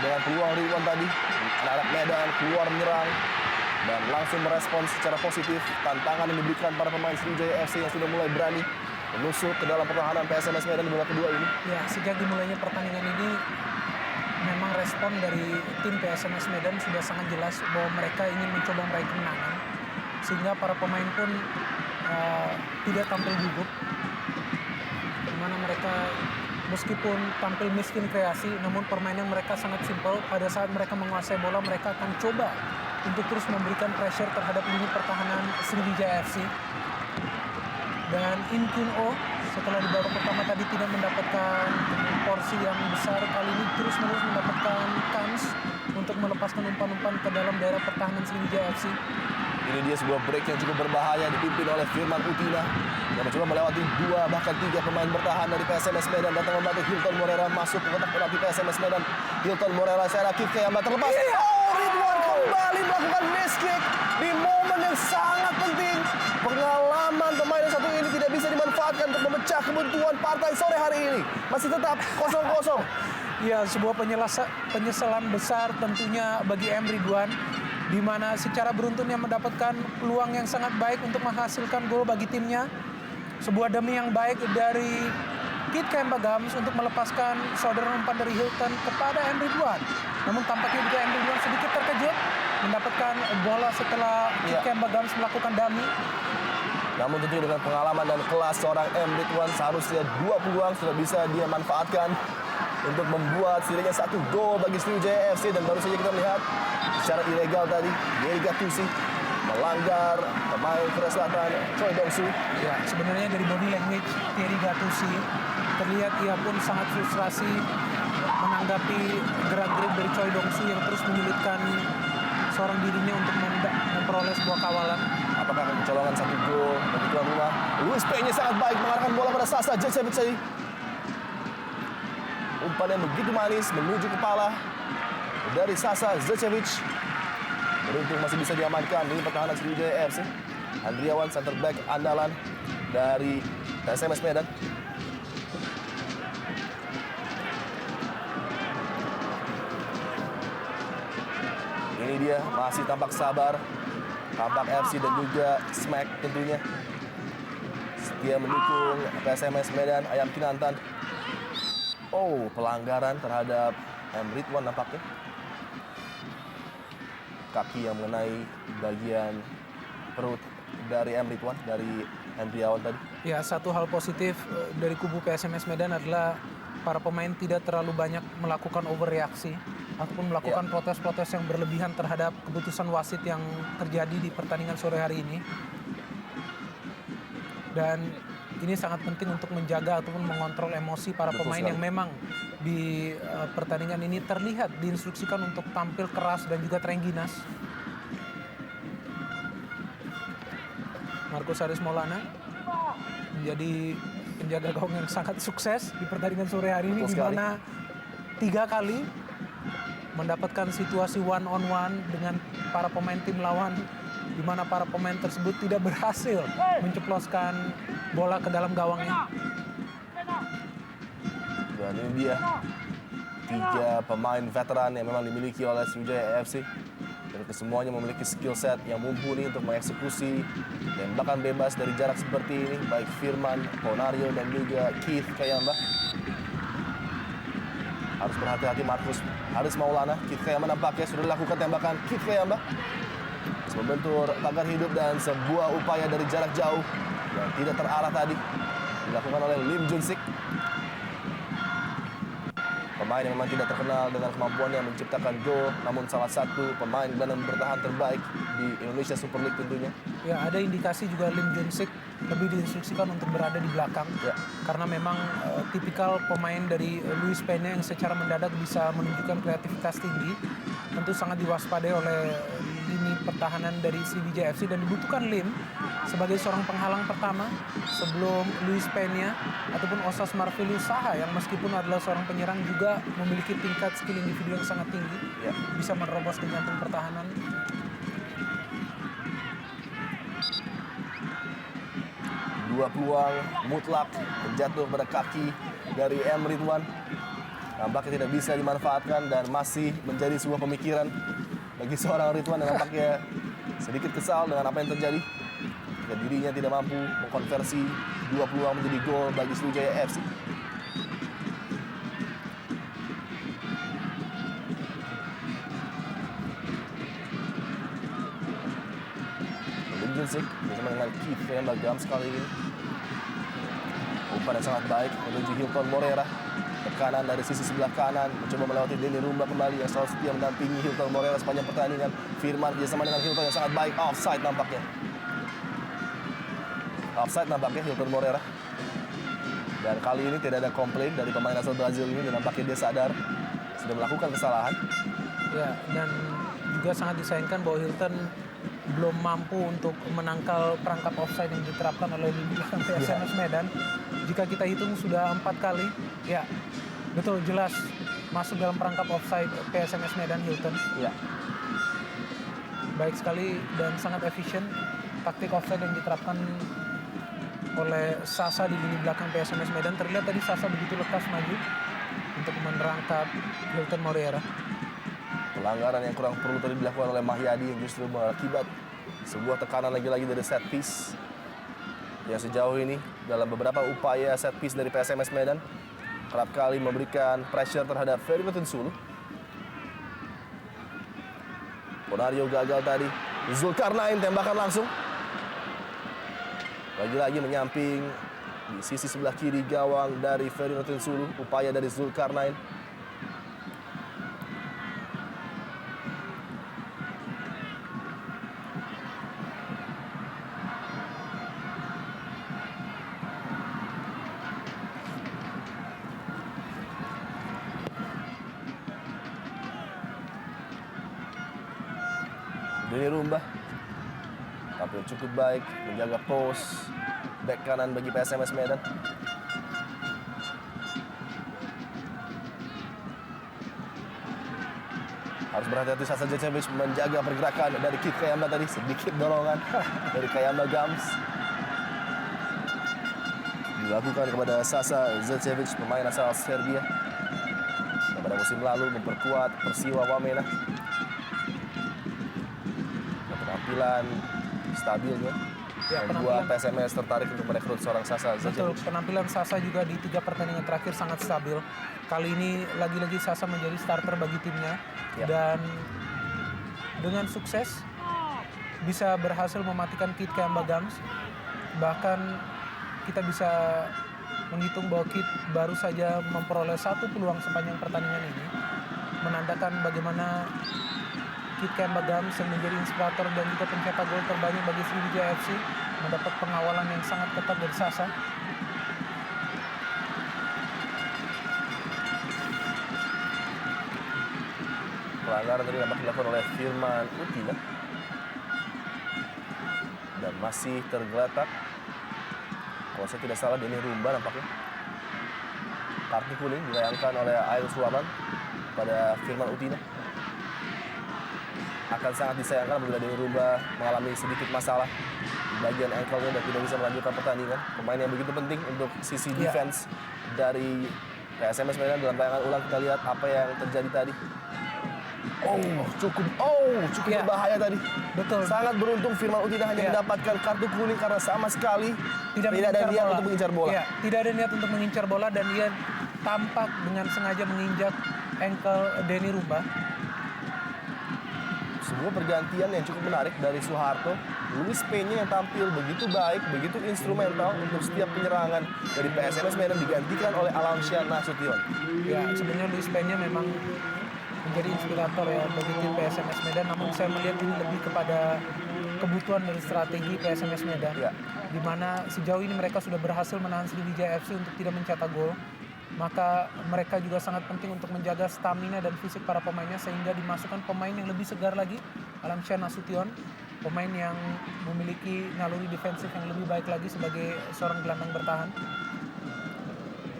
dengan peluang Ridwan tadi. Anak-anak Medan keluar menyerang dan langsung merespon secara positif tantangan yang diberikan para pemain Sriwijaya FC yang sudah mulai berani menusuk ke dalam pertahanan PSMS Medan di babak kedua ini. Ya, sejak dimulainya pertandingan ini memang respon dari tim PSMS Medan sudah sangat jelas bahwa mereka ingin mencoba meraih kemenangan, sehingga para pemain pun tidak tampil gugup, dimana mereka meskipun tampil miskin kreasi, namun permainan mereka sangat simpel. Pada saat mereka menguasai bola, mereka akan coba untuk terus memberikan pressure terhadap lini pertahanan Sriwijaya FC. Dan In Kyun Oh setelah di babak pertama tadi tidak mendapatkan porsi yang besar, kali ini terus-menerus mendapatkan kans untuk melepaskan umpan-umpan ke dalam daerah pertahanan Sriwijaya FC. Ini dia sebuah break yang cukup berbahaya dipimpin oleh Firman Utina yang mencoba melewati 2 bahkan 3 pemain bertahan dari PSMS Medan, datang membantu Hilton Moreira masuk ke kotak penalti PSMS Medan. Hilton Moreira saya kick yang terlepas. Oh, Ridwan kembali melakukan miss kick di momen yang sangat penting. Pengalaman pemain yang satu ini tidak bisa dimanfaatkan dimanfaatkan untuk memecah kebuntuan partai sore hari ini. Masih tetap 0-0. Ya, sebuah penyesalan besar tentunya bagi M. Ridwan, di mana secara beruntunnya mendapatkan peluang yang sangat baik untuk menghasilkan gol bagi timnya. Sebuah demi yang baik dari Kit Kembagams untuk melepaskan saudara umpan dari Hilton kepada M. Ridwan. Namun tampaknya juga M. Ridwan sedikit terkejut mendapatkan bola setelah Kit Kembagams melakukan dummy. Namun tentunya dengan pengalaman dan kelas seorang M. Ridwan, seharusnya 2 peluang sudah bisa dia manfaatkan untuk membuat setidaknya 1 gol bagi Sriwijaya FC. Dan baru saja kita melihat secara ilegal tadi Thierry Gattuso melanggar pemain Korea Selatan Choi Dong-soo. Ya, sebenarnya dari body language Thierry Gattuso terlihat ia pun sangat frustrasi menanggapi gerak-gerik dari Choi Dong-soo yang terus menyulitkan seorang dirinya untuk memperoleh sebuah kawalan. Apakah akan kecolongan 1 gol bagi tuan rumah? Luis Peña sangat baik mengarahkan bola pada Sasa Jecevic. Umpan yang begitu manis menuju kepala dari Sasa Zecevic. Beruntung masih bisa diamankan di pertahanan Sriwijaya FC. Andriawan center back andalan dari PSMS Medan. Ini dia masih tampak sabar, tampak FC dan juga Smack tentunya setia mendukung PSMS Medan Ayam Kinantan. Oh, pelanggaran terhadap M. Ridwan nampaknya. Kaki yang mengenai bagian perut dari M. Ridwan, dari Andriawan tadi. Ya, satu hal positif dari kubu PSMS Medan adalah para pemain tidak terlalu banyak melakukan overreaksi ataupun melakukan protes-protes yang berlebihan terhadap keputusan wasit yang terjadi di pertandingan sore hari ini. Dan ini sangat penting untuk menjaga ataupun mengontrol emosi para pemain yang memang di pertandingan ini terlihat diinstruksikan untuk tampil keras dan juga terengginas. Marcus Haris Maulana menjadi penjaga gawang yang sangat sukses di pertandingan sore hari ini, di mana 3 kali mendapatkan situasi one-on-one dengan para pemain tim lawan, di mana para pemain tersebut tidak berhasil menceploskan bola ke dalam gawangnya. Dan ini dia 3 pemain veteran yang memang dimiliki oleh Sriwijaya FC. Dan kesemuanya memiliki skill set yang mumpuni untuk mengeksekusi tembakan bebas dari jarak seperti ini. Baik Firman, Ponario, dan juga Keith Kayamba. Harus berhati-hati Marcus Haris Maulana. Keith Kayamba nampaknya sudah dilakukan tembakan Keith Kayamba. Membentur pagar hidup dan sebuah upaya dari jarak jauh yang tidak terarah tadi dilakukan oleh Lim Junsik. Pemain yang memang tidak terkenal dengan kemampuannya menciptakan gol, namun salah satu pemain gelandang bertahan terbaik di Indonesia Super League tentunya. Ya, ada indikasi juga Lim Junsik lebih diinstruksikan untuk berada di belakang. Ya. Karena memang tipikal pemain dari Luis Peña yang secara mendadak bisa menunjukkan kreativitas tinggi. Tentu sangat diwaspadai oleh lini pertahanan dari Sriwijaya FC dan dibutuhkan Lim sebagai seorang penghalang pertama sebelum Luis Peña ataupun Osas Marvelius Saha yang meskipun adalah seorang penyerang juga memiliki tingkat skill individu yang sangat tinggi, bisa menerobos ke jantung pertahanan. Dua peluang mutlak menjatuh pada kaki dari M. Ridwan. Nampaknya tidak bisa dimanfaatkan dan masih menjadi sebuah pemikiran bagi seorang Ridwan yang nampaknya sedikit kesal dengan apa yang terjadi. Dan dirinya tidak mampu mengkonversi 2 peluang menjadi gol bagi Sriwijaya FC. Lim Junsik bersama dengan Keith Kayamba sekali ini. Umpan yang sangat baik menuju Hilton Morera. Tekanan dari sisi sebelah kanan, mencoba melewati Denny Rumba kembali yang selalu setia mendampingi Hilton Morera sepanjang pertandingan. Firman bersama dengan Hilton yang sangat baik, offside nampaknya. Offside nampaknya Hilton Morera. Dan kali ini tidak ada komplain dari pemain asal Brazil ini, dan nampaknya dia sadar sudah melakukan kesalahan. Ya, dan juga sangat disayangkan bahwa Hilton belum mampu untuk menangkal perangkap offside yang diterapkan oleh belakang PSMS Medan. Jika kita hitung sudah 4 kali, ya betul jelas masuk dalam perangkap offside PSMS Medan Hilton. Ya. Baik sekali dan sangat efisien taktik offside yang diterapkan oleh Sasa di lini belakang PSMS Medan. Terlihat tadi Sasa begitu lekas maju untuk menerangkap Hilton Moreira. Pelanggaran yang kurang perlu tadi dilakukan oleh Mahyadi yang justru berakibat sebuah tekanan lagi-lagi dari set piece. Yang sejauh ini dalam beberapa upaya set piece dari PSMS Medan kerap kali memberikan pressure terhadap Ferry Rotinsulu. Ponario gagal tadi. Zulkarnain tembakan langsung. Lagi-lagi menyamping di sisi sebelah kiri gawang dari Ferry Rotinsulu. Upaya dari Zulkarnain. Denny Rumba tampil cukup baik menjaga pos back kanan bagi PSMS Medan. Harus berhati-hati Sasa Zecevic menjaga pergerakan dari Kit Kayamba tadi. Sedikit dorongan dari Kayamba Gams dilakukan kepada Sasa Zecevic, pemain asal Serbia yang pada musim lalu memperkuat Persiwa Wamena. Penampilan stabilnya membuat PSMS tertarik untuk merekrut seorang Sasa Betul, Zecevic. penampilan Sasa juga di 3 pertandingan terakhir sangat stabil. Kali ini lagi-lagi Sasa menjadi starter bagi timnya. Ya. Dan dengan sukses bisa berhasil mematikan Kit Kayamba Gams. Bahkan kita bisa menghitung bahwa Kit baru saja memperoleh 1 peluang sepanjang pertandingan ini. Menandakan bagaimana Kit Kayamba Gams yang menjadi inspirator dan juga pencetak gol terbanyak bagi Sriwijaya FC mendapat pengawalan yang sangat ketat dari Sasa. Pelanggaran tadi dapat dilakukan oleh Firman Utina dan masih tergeletak. Kalau saya tidak salah Denny Rumba nampaknya. Kartu kuning dilayangkan oleh Ail Suaban pada Firman Utina. Akan sangat disayangkan apabila Denny Rumba mengalami sedikit masalah di bagian ankle-nya dan tidak bisa melanjutkan pertandingan. Pemain yang begitu penting untuk sisi defense dari PSMS Medan. Dalam tayangan ulang kita lihat apa yang terjadi tadi. Cukup berbahaya tadi. Betul. Sangat beruntung Firman Utina hanya mendapatkan kartu kuning karena sama sekali tidak ada niat untuk mengincar bola. Iya, tidak ada niat untuk mengincar bola dan dia tampak dengan sengaja menginjak ankle Denny Rumba. Sebuah pergantian yang cukup menarik dari Soeharto. Luis Peña yang tampil begitu baik, begitu instrumental untuk setiap penyerangan dari PSMS Medan digantikan oleh Alamsyah Nasution. Ya, sebenarnya Luis Peña memang menjadi inspirator ya bagi tim PSMS Medan, namun saya melihat ini lebih kepada kebutuhan dari strategi PSMS Medan, di mana sejauh ini mereka sudah berhasil menahan Sriwijaya FC untuk tidak mencetak gol. Maka mereka juga sangat penting untuk menjaga stamina dan fisik para pemainnya sehingga dimasukkan pemain yang lebih segar lagi, Alamsyah Nasution, pemain yang memiliki naluri defensif yang lebih baik lagi sebagai seorang gelandang bertahan.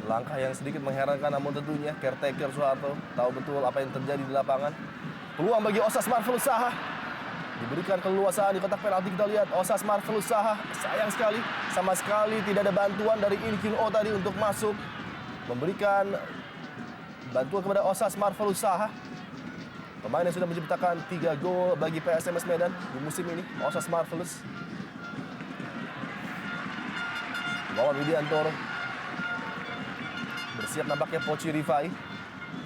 Langkah yang sedikit mengherankan namun tentunya caretaker Soeharto tahu betul apa yang terjadi di lapangan. Peluang bagi Osas Marvelus Saha. Diberikan keleluasaan di kotak penalti, kita lihat Osas Marvelus Saha. Sayang sekali, sama sekali tidak ada bantuan dari Inkin O tadi untuk masuk memberikan bantuan kepada Osas Marvelus Saha. Pemain yang sudah menciptakan 3 gol bagi PSMS Medan di musim ini, Osas Marvelus. Wawan Widiantoro. Bersiap nampaknya Poci Rifai.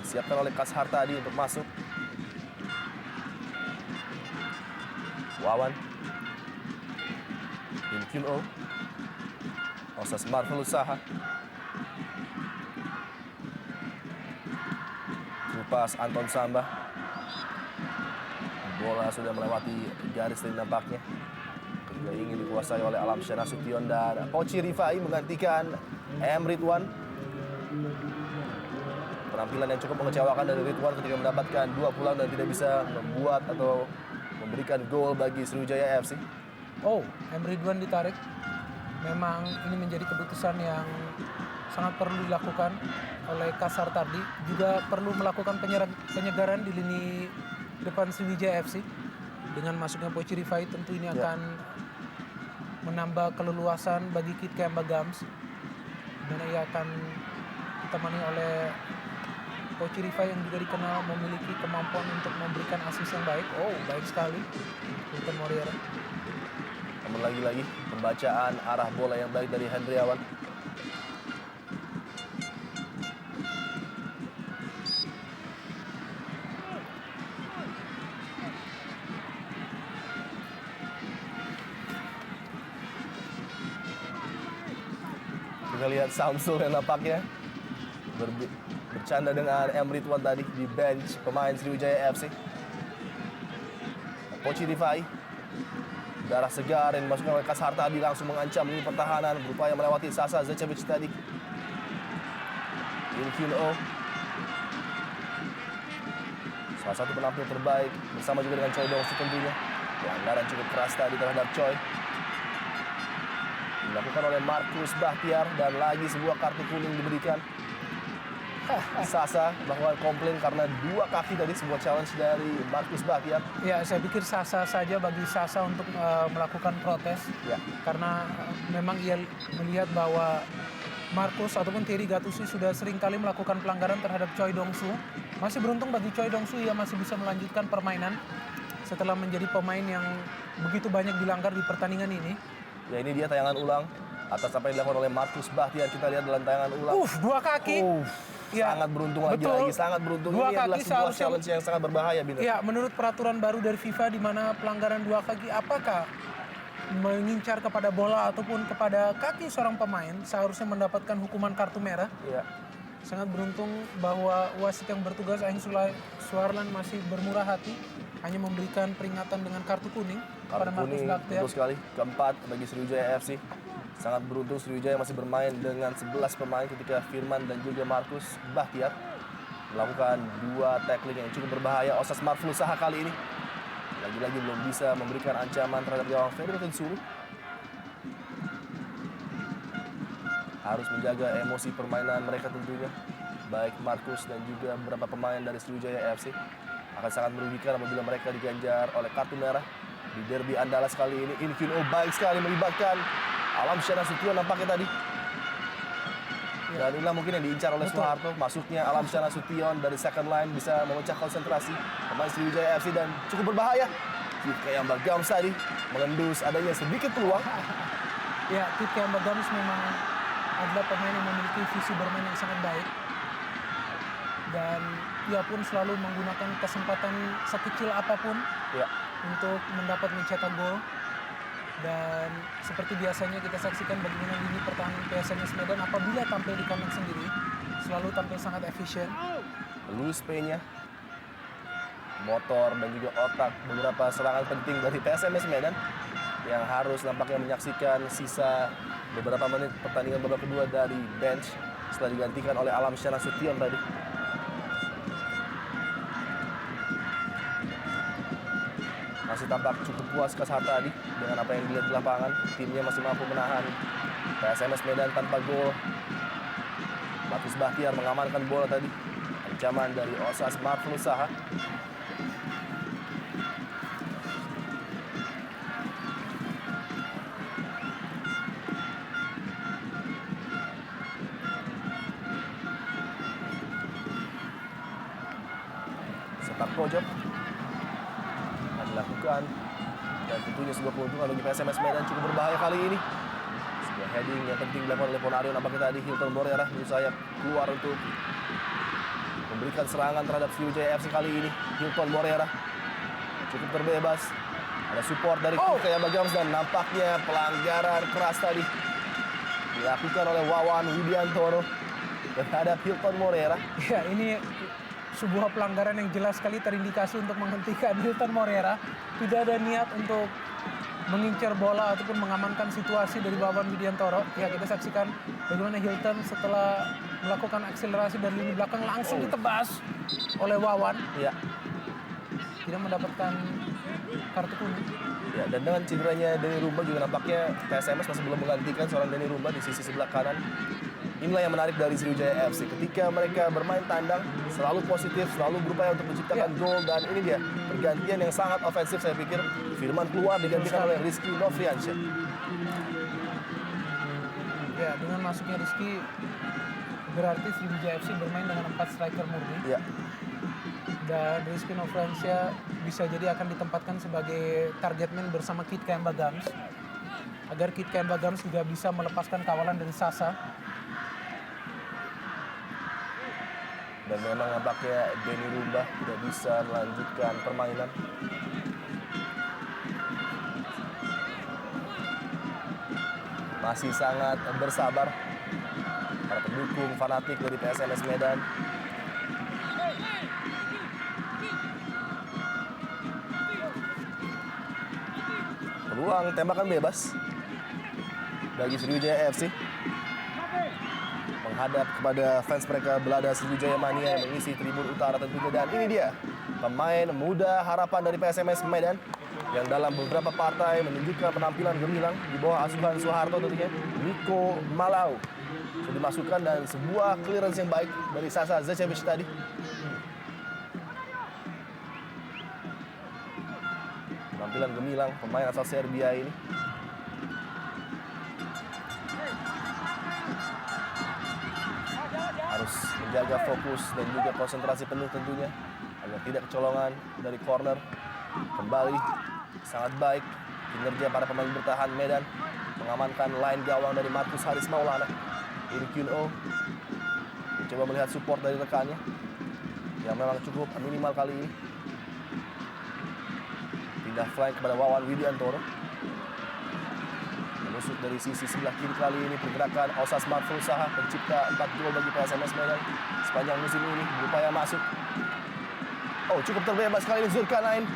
Disiapkan oleh Kashar tadi untuk masuk. Wawan. Inkin O. Osas Marvelus Saha. Pas Anton Samba. Bola sudah melewati garis tadi nampaknya. Kedua ingin dikuasai oleh Alamsyah Nasution dan Poci Rifai menggantikan M. Ridwan. Penampilan yang cukup mengecewakan dari Ridwan ketika mendapatkan 2 pulang dan tidak bisa membuat atau memberikan gol bagi Sriwijaya FC. M. Ridwan ditarik. Memang ini menjadi keputusan yang sangat perlu dilakukan oleh Kashar tadi. Juga perlu melakukan penyegaran di lini depan Sriwijaya FC. Dengan masuknya Poci Rifai tentu ini akan menambah keleluasan bagi Kit Kemba Gams. Dimana ia akan ditemani oleh Coach Rifai yang juga dikenal memiliki kemampuan untuk memberikan asis yang baik. Oh, baik sekali Hilton Moriera. Namun lagi-lagi pembacaan arah bola yang baik dari Hendriawan. Kita lihat Samsul yang nampaknya bercanda dengan Emre Tuan tadi di bench pemain Sriwijaya FC. Coach Rifai, darah segar yang dimasukkan oleh Kas Hartadi langsung mengancam lini pertahanan, berupaya melewati Sasa Zecevic tadi. Inkyun-oh, salah satu penampil terbaik bersama juga dengan Choi Dong-soo tentunya. Pelanggaran cukup keras tadi terhadap Choi. Dilakukan oleh Marcus Bahtiar dan lagi sebuah kartu kuning diberikan. Sasa melakukan komplain karena 2 kaki tadi, sebuah challenge dari Marcus Bahtiar. Ya, saya pikir sah-sah saja bagi Sasa untuk melakukan protes. Ya. Karena memang ia melihat bahwa Marcus ataupun Thierry Gattuso sudah sering kali melakukan pelanggaran terhadap Choi Dong-soo. Masih beruntung bagi Choi Dong-soo, ia masih bisa melanjutkan permainan setelah menjadi pemain yang begitu banyak dilanggar di pertandingan ini. Ya, ini dia tayangan ulang atas apa yang dilakukan oleh Marcus Bahtiar. Kita lihat dalam tayangan ulang. 2 kaki. Ya, sangat beruntung lagi-lagi, sangat beruntung. Ini adalah sebuah challenge yang sangat berbahaya, Bino. Ya, menurut peraturan baru dari FIFA di mana pelanggaran 2 kaki, apakah mengincar kepada bola ataupun kepada kaki seorang pemain seharusnya mendapatkan hukuman kartu merah. Ya. Sangat beruntung bahwa wasit yang bertugas Aing Suarlan masih bermurah hati, hanya memberikan peringatan dengan kartu kuning kepada Marcus Bahtiar. Betul sekali, keempat bagi Sriwijaya FC. Sangat beruntung Sriwijaya masih bermain dengan 11 pemain ketika Firman dan juga Marcus Bahtiar melakukan 2 tackling yang cukup berbahaya. Osas Marflusaha kali ini lagi-lagi belum bisa memberikan ancaman terhadap gawang Fedro Tensuru. Harus menjaga emosi permainan mereka tentunya. Baik Marcus dan juga beberapa pemain dari Sriwijaya FC. Akan sangat merugikan apabila mereka diganjar oleh kartu merah di derby Andalas kali ini. Inkyun-oh baik sekali melibatkan Alamsyah Nasution nampaknya tadi. Dan inilah mungkin yang diincar oleh Soeharto. Masuknya Alamsyah Nasution dari second line bisa memecah konsentrasi pemain Sriwijaya FC dan cukup berbahaya. Kit Kemba Gams tadi mengendus adanya sedikit peluang. Ya, Kit Kemba Gams memang adalah pemain yang memiliki visi bermain yang sangat baik. Dan ia pun selalu menggunakan kesempatan sekecil apapun untuk mendapat mencetak gol. Dan seperti biasanya kita saksikan bagaimana lini pertahanan PSMS Medan apabila tampil di kandang sendiri selalu tampil sangat efisien. Luis Peña, motor dan juga otak beberapa serangan penting dari PSMS Medan yang harus nampaknya menyaksikan sisa beberapa menit pertandingan babak kedua dari bench setelah digantikan oleh Alamsyah Nasution tadi. Masih tampak cukup puas Kas Hartadi dengan apa yang dilihat di lapangan. Timnya masih mampu menahan PSMS Medan tanpa gol. Marcus Bahtiar mengamankan bola tadi. Ancaman dari Osas Marflusaha. Sepak pojok dilakukan dan tentunya sebuah keuntungan bagi PSMS Medan cukup berbahaya kali ini. Sebuah heading yang penting dilakukan oleh Ponario nampaknya tadi. Hilton Moriera berusaha keluar untuk memberikan serangan terhadap Sriwijaya FC kali ini. Hilton Moriera cukup terbebas. Ada support dari Kit Kemba Gams dan nampaknya pelanggaran keras tadi dilakukan oleh Wawan Widiantoro terhadap Hilton Moriera. Ya, ini sebuah pelanggaran yang jelas sekali terindikasi untuk menghentikan Hilton Moriera. Tidak ada niat untuk mengincar bola ataupun mengamankan situasi dari Wawan Widiantoro. Ya, kita saksikan bagaimana Hilton setelah melakukan akselerasi dari lini belakang langsung ditebas oleh Wawan. Ya. Tidak mendapatkan kartu kuning. Ya, dan dengan cederanya Denny Rumba juga nampaknya PSMS masih belum menggantikan seorang Denny Rumba di sisi sebelah kanan. Inilah yang menarik dari Sriwijaya FC. Ketika mereka bermain tandang, selalu positif, selalu berupaya untuk menciptakan gol. Dan ini dia, pergantian yang sangat ofensif saya pikir. Firman keluar digantikan oleh Rizky Nofriansyah. Ya, dengan masuknya Rizky berarti Sriwijaya FC bermain dengan 4 striker murni. Ya, Dan Rizky Nofransyah bisa jadi akan ditempatkan sebagai target man bersama Kit Kemba Gams. Agar Kit Kemba Gams juga bisa melepaskan kawalan dari Sasa. dan memang nampaknya Denny Rumba tidak bisa melanjutkan permainan. Masih sangat bersabar para pendukung fanatik dari PSMS Medan. Peluang tembakan bebas bagi Sriwijaya FC menghadap kepada fans mereka Belada Sriwijaya Mania yang mengisi tribun utara tentunya. Dan ini dia pemain muda harapan dari PSMS Medan yang dalam beberapa partai menunjukkan penampilan gemilang di bawah asuhan Soeharto tentunya. Niko Malau sudah dimasukkan dan sebuah clearance yang baik dari Sasa Zecevic tadi. Penampilan gemilang pemain asal Serbia ini. Harus menjaga fokus dan juga konsentrasi penuh tentunya agar tidak kecolongan dari corner. Kembali sangat baik kinerja para pemain bertahan Medan mengamankan line gawang dari Markus Haris Maulana. Ini Kyun-Oh mencoba melihat support dari rekannya yang memang cukup minimal kali ini. Pindah flank kepada Wawan Widiantoro. Menusuk dari sisi sebelah kiri kali ini pergerakan Osas Marfulusaha, pencipta 4 gol bagi PSMS Medan sepanjang musim ini, berupaya masuk. Oh, cukup terbebas kali ini Zulkarnain.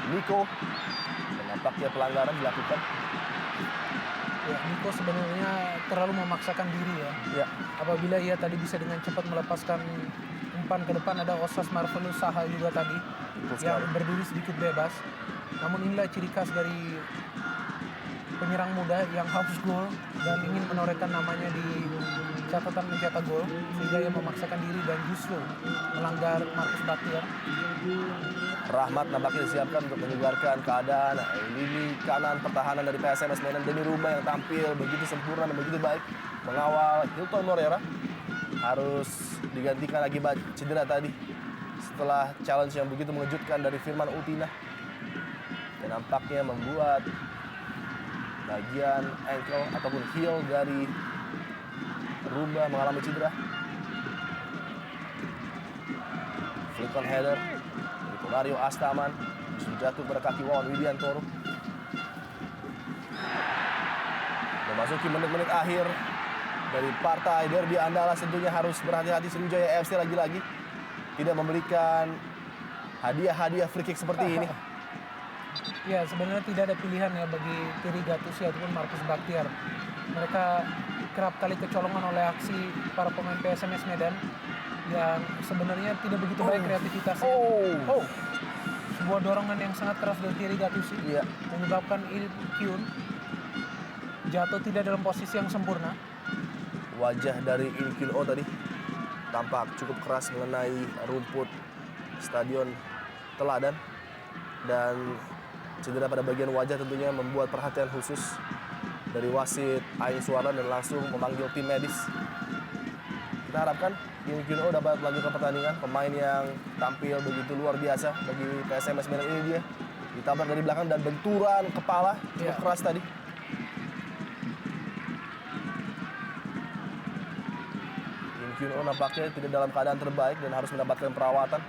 Niko, dan nampaknya pelanggaran dilakukan. Ya, Niko sebenarnya terlalu memaksakan diri ya. Ya, Apabila ia tadi bisa dengan cepat melepaskan umpan ke depan, ada Osas Marfulusaha juga tadi yang berdiri sedikit bebas. Namun inilah ciri khas dari penyerang muda yang haus gol dan ingin menorehkan namanya di catatan mencetak gol, sehingga ia memaksakan diri dan justru melanggar Markus Baktiar. Rahmat nampaknya disiapkan untuk menyegarkan keadaan lini kanan pertahanan dari PSMS Medan. Denny Rumba yang tampil begitu sempurna dan begitu baik mengawal Hilton Morera harus digantikan akibat cedera tadi setelah challenge yang begitu mengejutkan dari Firman Utina dan nampaknya membuat bagian ankle ataupun heel dari Rumba mengalami cedera. Flick on header dari Mario Astaman sudah jatuh pada kaki Wawan Widiantoro. Memasuki menit-menit akhir dari partai derby Andalas, tentunya harus berhati-hati Sriwijaya FC lagi-lagi tidak memberikan hadiah-hadiah free kick seperti ini. Ya, sebenarnya tidak ada pilihan ya bagi Thierry Gattuso ataupun Markus Baktiar. Mereka kerap kali kecolongan oleh aksi para pemain PSMS Medan yang sebenarnya tidak begitu baik kreativitasnya. Oh, sebuah dorongan yang sangat keras dari Thierry Gattuso menyebabkan Il Kyun jatuh tidak dalam posisi yang sempurna. Wajah dari Il Kyun-Oh tadi tampak cukup keras mengenai rumput Stadion Teladan dan cedera pada bagian wajah tentunya membuat perhatian khusus dari wasit Aing Suara dan langsung memanggil tim medis. Kita harapkan Il Kyun-Oh dapat melanjutkan pertandingan. Pemain yang tampil begitu luar biasa bagi PSMS Medan ini dia ditabrak dari belakang dan benturan kepala cukup keras tadi. Il Kyun-Oh nampaknya tidak dalam keadaan terbaik dan harus mendapatkan perawatan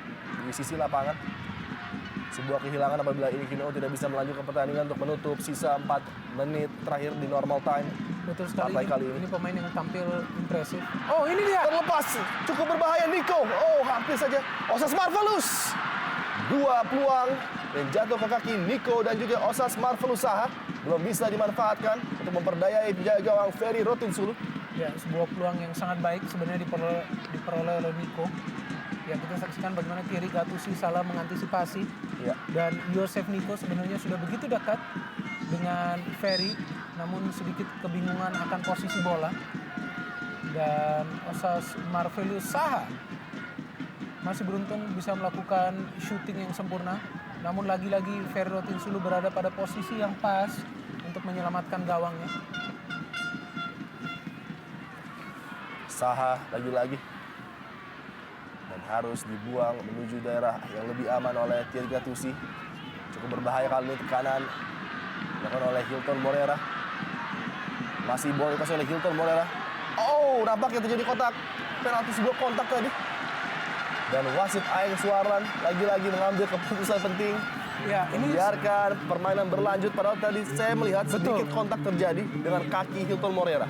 di sisi lapangan. Sebuah kehilangan apabila Il Kyun-Oh tidak bisa melanjutkan pertandingan untuk menutup sisa 4 menit terakhir di normal time. Betul sekali, ini pemain yang tampil impresif. Oh, ini dia terlepas, cukup berbahaya Niko. Oh, hampir saja Osas Marvelous. Dua peluang yang jatuh ke kaki Niko dan juga Osas Marvelousaha belum bisa dimanfaatkan untuk memperdayai penjaga gawang Ferry Rotinsulu. Ya, sebuah peluang yang sangat baik sebenarnya diperoleh oleh Niko. Ya, kita saksikan bagaimana Thierry Gattuso salah mengantisipasi. Ya. Dan Joseph Niko sebenarnya sudah begitu dekat dengan Ferry, namun sedikit kebingungan akan posisi bola. Dan Osas Marvelousaha masih beruntung bisa melakukan shooting yang sempurna Namun lagi-lagi Ferry Rotinsulu berada pada posisi yang pas untuk menyelamatkan gawangnya. Saha lagi-lagi. Dan harus dibuang menuju daerah yang lebih aman oleh Thierry Gattuso. Cukup berbahaya kali ini tekanan dilakukan oleh Hilton Moreira. Masih bola dikasih oleh Hilton Moreira. Oh, nampaknya terjadi kotak. Penalti sebuah kontak tadi. Dan wasit Aeng Suarlan lagi-lagi mengambil keputusan penting. Ya, ini Biarkan permainan berlanjut. Padahal tadi saya melihat sedikit kontak terjadi dengan kaki Hilton Moreira.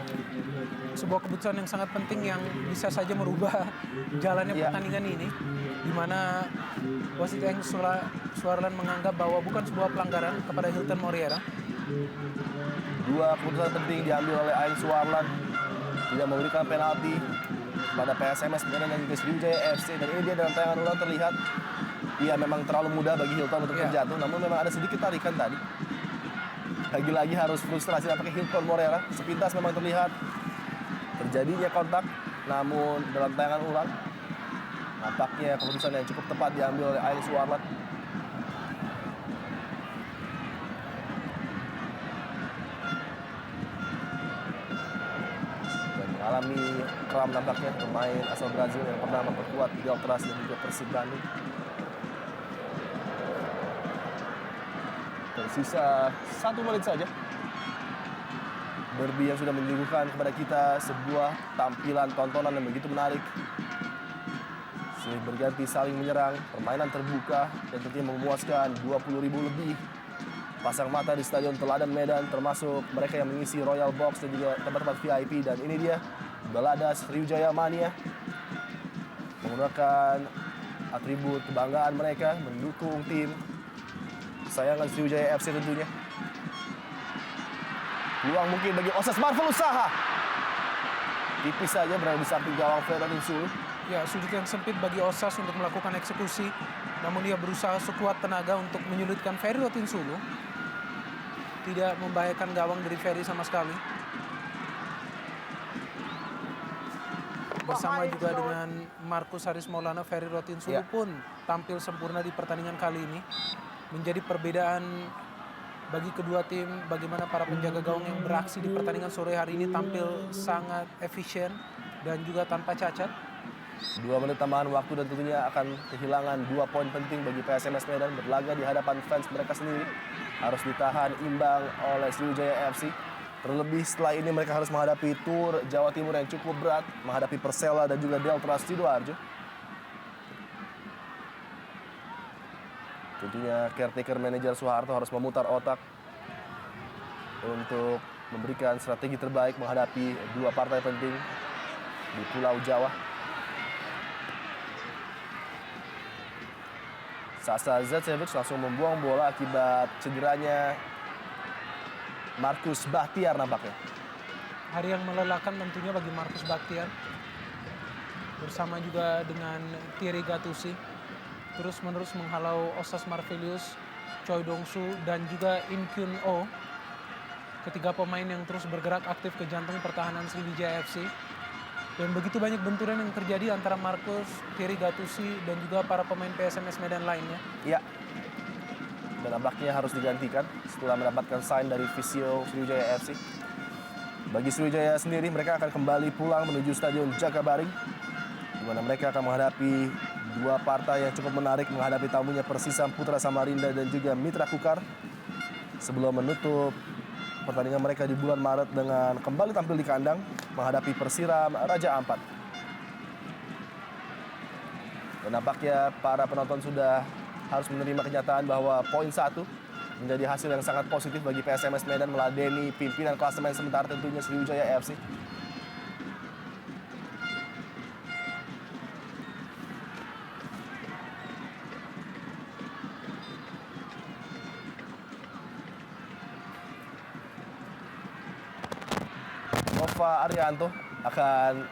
sebuah keputusan yang sangat penting yang bisa saja merubah jalannya pertandingan ini, di mana wasit Aeng Suarlan menganggap bahwa bukan sebuah pelanggaran kepada Hilton Moreira. Dua keputusan penting diambil oleh Aeng Suarlan, tidak memberikan penalti pada PSMS Medan dan juga Sriwijaya FC. Dan ini dia dalam tayangan ulang terlihat, ia memang terlalu mudah bagi Hilton untuk terjatuh, namun memang ada sedikit tarikan tadi. Lagi-lagi harus frustrasi nampaknya Hilton Moreira. Sepintas memang terlihat terjadinya kontak, namun dalam tayangan ulang nampaknya keputusan yang cukup tepat diambil oleh Aeng Suarlan. Dan mengalami kram nampaknya pemain asal Brazil yang pernah memperkuat Deltras dan juga Persib Bandung. Tersisa 1 menit saja. Derby yang sudah menyuguhkan kepada kita sebuah tampilan tontonan yang begitu menarik. Silih berganti saling menyerang, permainan terbuka dan tentunya memuaskan 20.000 lebih pasang mata di Stadion Teladan Medan, termasuk mereka yang mengisi Royal Box dan juga tempat-tempat VIP. Dan ini dia Balada Sriwijaya Mania menggunakan atribut kebanggaan mereka mendukung tim kesayangan Sriwijaya FC tentunya. Peluang mungkin bagi Osas Marvelous Saha. Tipis saja berada di samping gawang Ferry Rotinsulu. Ya, sudut yang sempit bagi Osas untuk melakukan eksekusi. Namun dia berusaha sekuat tenaga untuk menyulitkan Ferry Rotinsulu. Tidak membahayakan gawang dari Ferry sama sekali. Bersama juga dengan Marcus Haris Maulana, Ferry Rotinsulu pun tampil sempurna di pertandingan kali ini. Menjadi perbedaan bagi kedua tim, bagaimana para penjaga gawang yang beraksi di pertandingan sore hari ini tampil sangat efisien dan juga tanpa cacat. 2 menit tambahan waktu dan tentunya akan kehilangan 2 poin penting bagi PSMS Medan berlaga di hadapan fans mereka sendiri. Harus ditahan imbang oleh Sriwijaya FC. Terlebih setelah ini mereka harus menghadapi tur Jawa Timur yang cukup berat, menghadapi Persela dan juga Deltras Sidoarjo. Tentunya caretaker manajer Soeharto harus memutar otak untuk memberikan strategi terbaik menghadapi 2 partai penting di Pulau Jawa. Sasa Zetsevic langsung membuang bola akibat cederanya Marcus Bahtiar nampaknya. Hari yang melelahkan tentunya bagi Marcus Bahtiar. Bersama juga dengan Thierry Gattuso. Terus-menerus menghalau Osas Marvelous, Choi Dong-soo, dan juga In Kyun Oh. Ketiga pemain yang terus bergerak aktif ke jantung pertahanan Sriwijaya FC. Dan begitu banyak benturan yang terjadi antara Marcus, Thierry Gattuso, dan juga para pemain PSMS Medan lainnya. Iya. Dan nampaknya harus digantikan setelah mendapatkan sign dari Visio Sriwijaya FC. Bagi Sriwijaya sendiri, mereka akan kembali pulang menuju Stadion Jakabaring, di mana mereka akan menghadapi 2 partai yang cukup menarik, menghadapi tamunya Persisam Putra Samarinda dan juga Mitra Kukar, sebelum menutup pertandingan mereka di bulan Maret dengan kembali tampil di kandang menghadapi Persiram Raja Ampat. Dan nampaknya para penonton sudah harus menerima kenyataan bahwa poin 1 menjadi hasil yang sangat positif bagi PSMS Medan meladeni pimpinan klasemen sementara tentunya Sriwijaya FC. Nova Arianto akan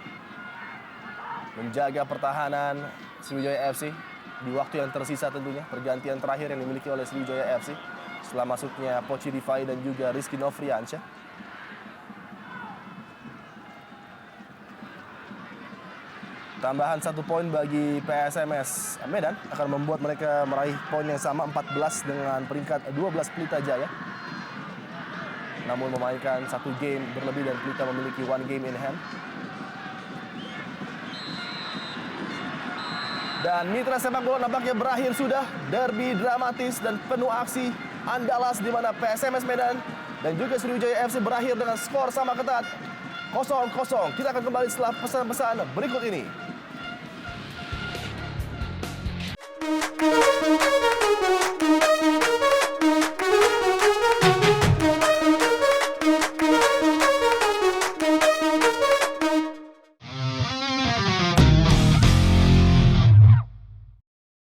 menjaga pertahanan Sriwijaya FC di waktu yang tersisa tentunya. Pergantian terakhir yang dimiliki oleh Sriwijaya FC setelah masuknya Poci Rifai dan juga Rizky Novriansyah. Tambahan 1 poin bagi PSMS Medan akan membuat mereka meraih poin yang sama 14 dengan peringkat 12 Pelita Jaya. Namun memainkan 1 game berlebih dan Pelita memiliki 1 game in hand. Dan mitra sepak bola nampaknya berakhir sudah. Derby dramatis dan penuh aksi Andalas di mana PSMS Medan dan juga Sriwijaya FC berakhir dengan skor sama ketat 0-0. Kita akan kembali setelah pesan-pesan berikut ini.